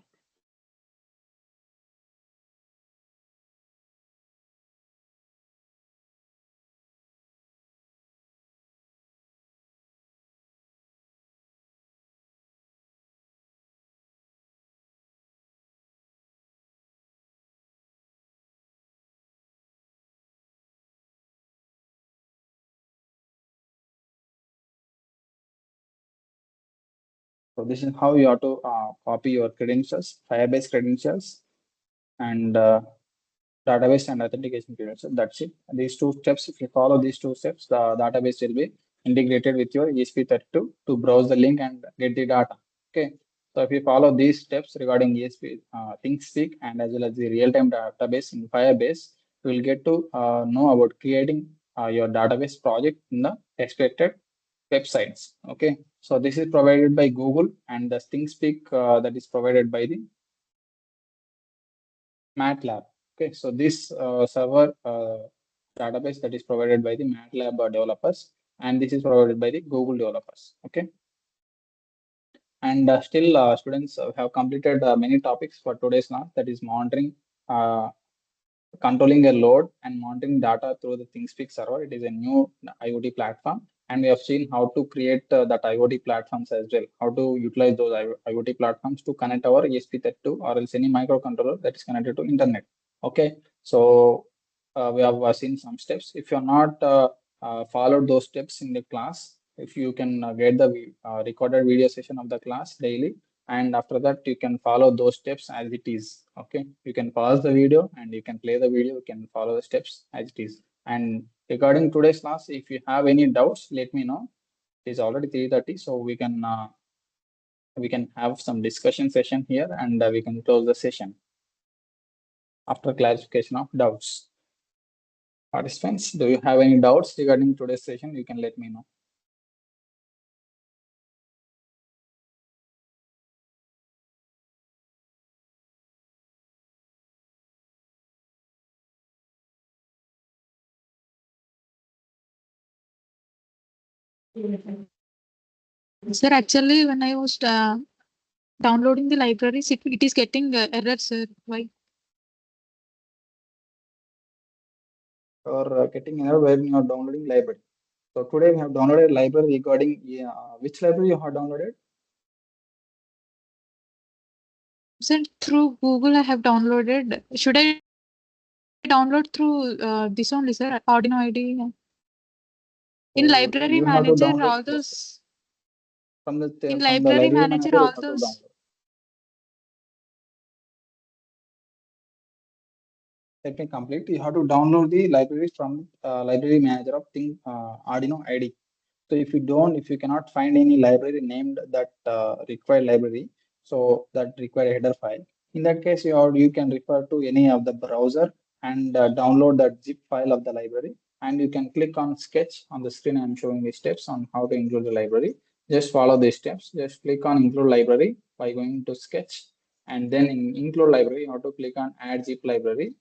[SPEAKER 2] So this is how you have to copy your credentials, Firebase credentials, and database and authentication credentials. That's it. These two steps, if you follow these two steps, the database will be integrated with your ESP32 to browse the link and get the data. Okay. So if you follow these steps regarding ESP, ThinkSpeak, and as well as the real-time database in Firebase, you will get to know about creating your database project in the expected websites. Okay. So this is provided by Google, and the ThinkSpeak that is provided by the MATLAB. Okay, so this server database that is provided by the MATLAB developers, and this is provided by the Google developers. Okay, and still students have completed many topics for today's class. That is monitoring, controlling a load, and monitoring data through the ThinkSpeak server. It is a new IoT platform, and we have seen how to create that IoT platforms as well. How to utilize those IoT platforms to connect our ESP32 or else any microcontroller that is connected to internet. Okay, so we have seen some steps. If you're not followed those steps in the class, if you can get the recorded video session of the class daily, and after that you can follow those steps as it is. Okay, you can pause the video and you can play the video, you can follow the steps as it is. And regarding today's class, if you have any doubts, let me know. It is already 3:30, so we can have some discussion session here, and we can close the session after clarification of doubts. Participants, do you have any doubts regarding today's session? You can let me know.
[SPEAKER 6] Sir, actually, when I was downloading the libraries, it is getting error, sir. Why?
[SPEAKER 2] Or getting error when you are downloading library. So today we have downloaded library regarding which library you have downloaded?
[SPEAKER 6] Sir, through Google, I have downloaded. Should I download through this only, sir? Arduino ID. In
[SPEAKER 2] So
[SPEAKER 6] library
[SPEAKER 2] you have to
[SPEAKER 6] manager,
[SPEAKER 2] download
[SPEAKER 6] all those.
[SPEAKER 2] from the
[SPEAKER 6] In library
[SPEAKER 2] library
[SPEAKER 6] manager,
[SPEAKER 2] manager. You
[SPEAKER 6] all
[SPEAKER 2] have to
[SPEAKER 6] those.
[SPEAKER 2] download. Let me complete. You have to download the library from library manager of Arduino ID. So if you cannot find any library named that required library, so that required header file, in that case you can refer to any of the browser and download that zip file of the library, and you can click on sketch on the screen. I'm showing the steps on how to include the library. Just follow these steps. Just click on include library by going to sketch, and then in include library you have to click on add zip library,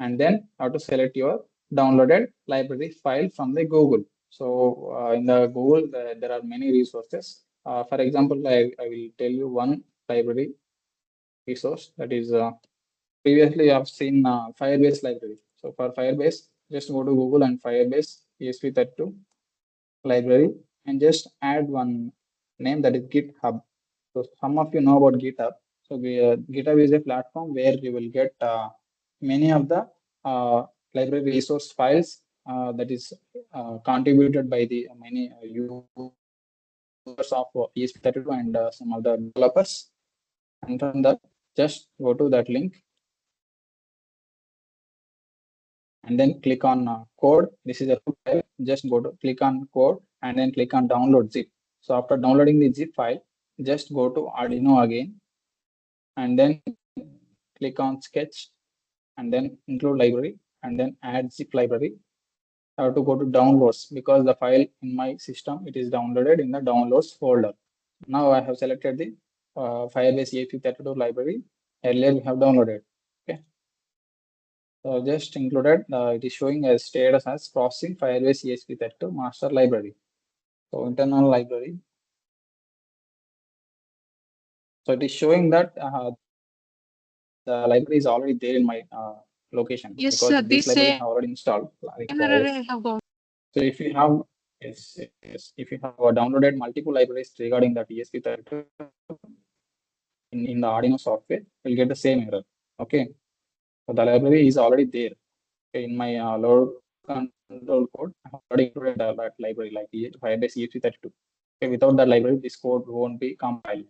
[SPEAKER 2] and then you have to select your downloaded library file from the Google. So in the Google, there are many resources. For example, I will tell you one library resource that is previously I've seen Firebase library. So for Firebase, just go to Google and Firebase ESP32 library and just add one name, that is GitHub. So some of you know about GitHub. So GitHub is a platform where you will get many of the library resource files that is contributed by the many users of ESP32 and some of the developers. And from that, just go to that link and then click on code. This is a file. Just go to click on code and then click on download zip. So after downloading the zip file, just go to Arduino again and then click on sketch and then include library and then add zip library. I have to go to downloads because the file in my system, it is downloaded in the downloads folder. Now I have selected the Firebase ESP32 library. Earlier we have downloaded. Okay. So just included, it is showing as status as processing Firebase ESP32 master library. So internal library. So it is showing that the library is already there in my location.
[SPEAKER 6] Yes,
[SPEAKER 2] because
[SPEAKER 6] sir.
[SPEAKER 2] this
[SPEAKER 6] This
[SPEAKER 2] library I
[SPEAKER 6] same
[SPEAKER 2] have already installed. Like,
[SPEAKER 6] error I have got.
[SPEAKER 2] so if you have if you have downloaded multiple libraries regarding that ESP32 in the Arduino software, you'll get the same error. Okay. So the library is already there. Okay, in my load control code, I have already included that library like Firebase ESP32. Okay, without that library, this code won't be compiled.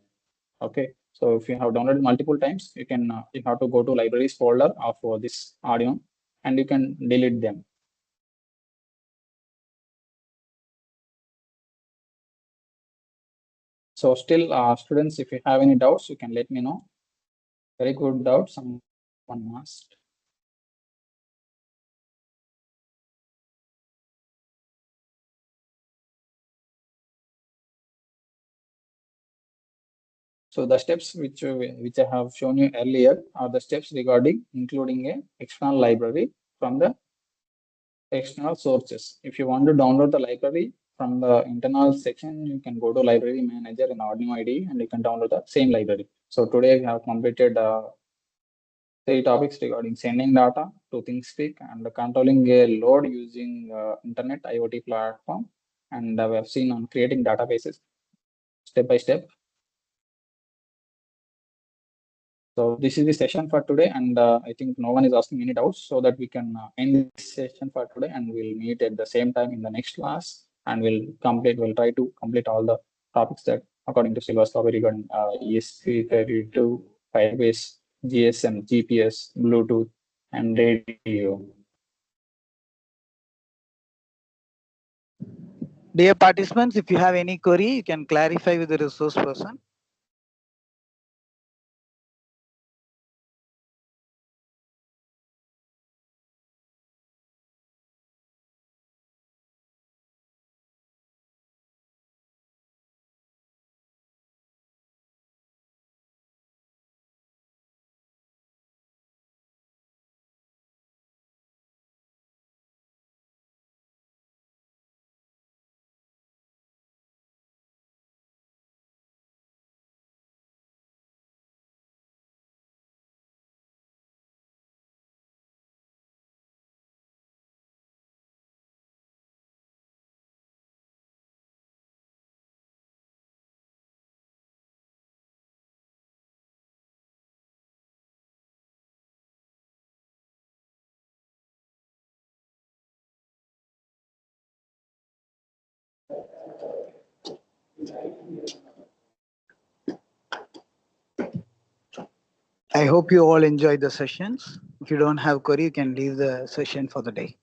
[SPEAKER 2] Okay. So if you have downloaded multiple times, you can you have to go to libraries folder of this Arduino and you can delete them. So still, students, if you have any doubts, you can let me know. Very good doubt. Someone asked. So the steps which I have shown you earlier are the steps regarding including a external library from the external sources. If you want to download the library from the internal section, you can go to library manager in Arduino IDE and you can download the same library. So today we have completed 3 topics regarding sending data to ThinkSpeak and controlling a load using internet IoT platform. And we have seen on creating databases step by step. So this is the session for today, and I think no one is asking any doubts, so that we can end this session for today, and we'll meet at the same time in the next class, and we'll try to complete all the topics that according to syllabus copy regarding ESP32, Firebase, GSM, GPS, Bluetooth, and radio.
[SPEAKER 5] Dear participants, if you have any query, you can clarify with the resource person. I hope you all enjoyed the sessions. If you don't have query, you can leave the session for the day.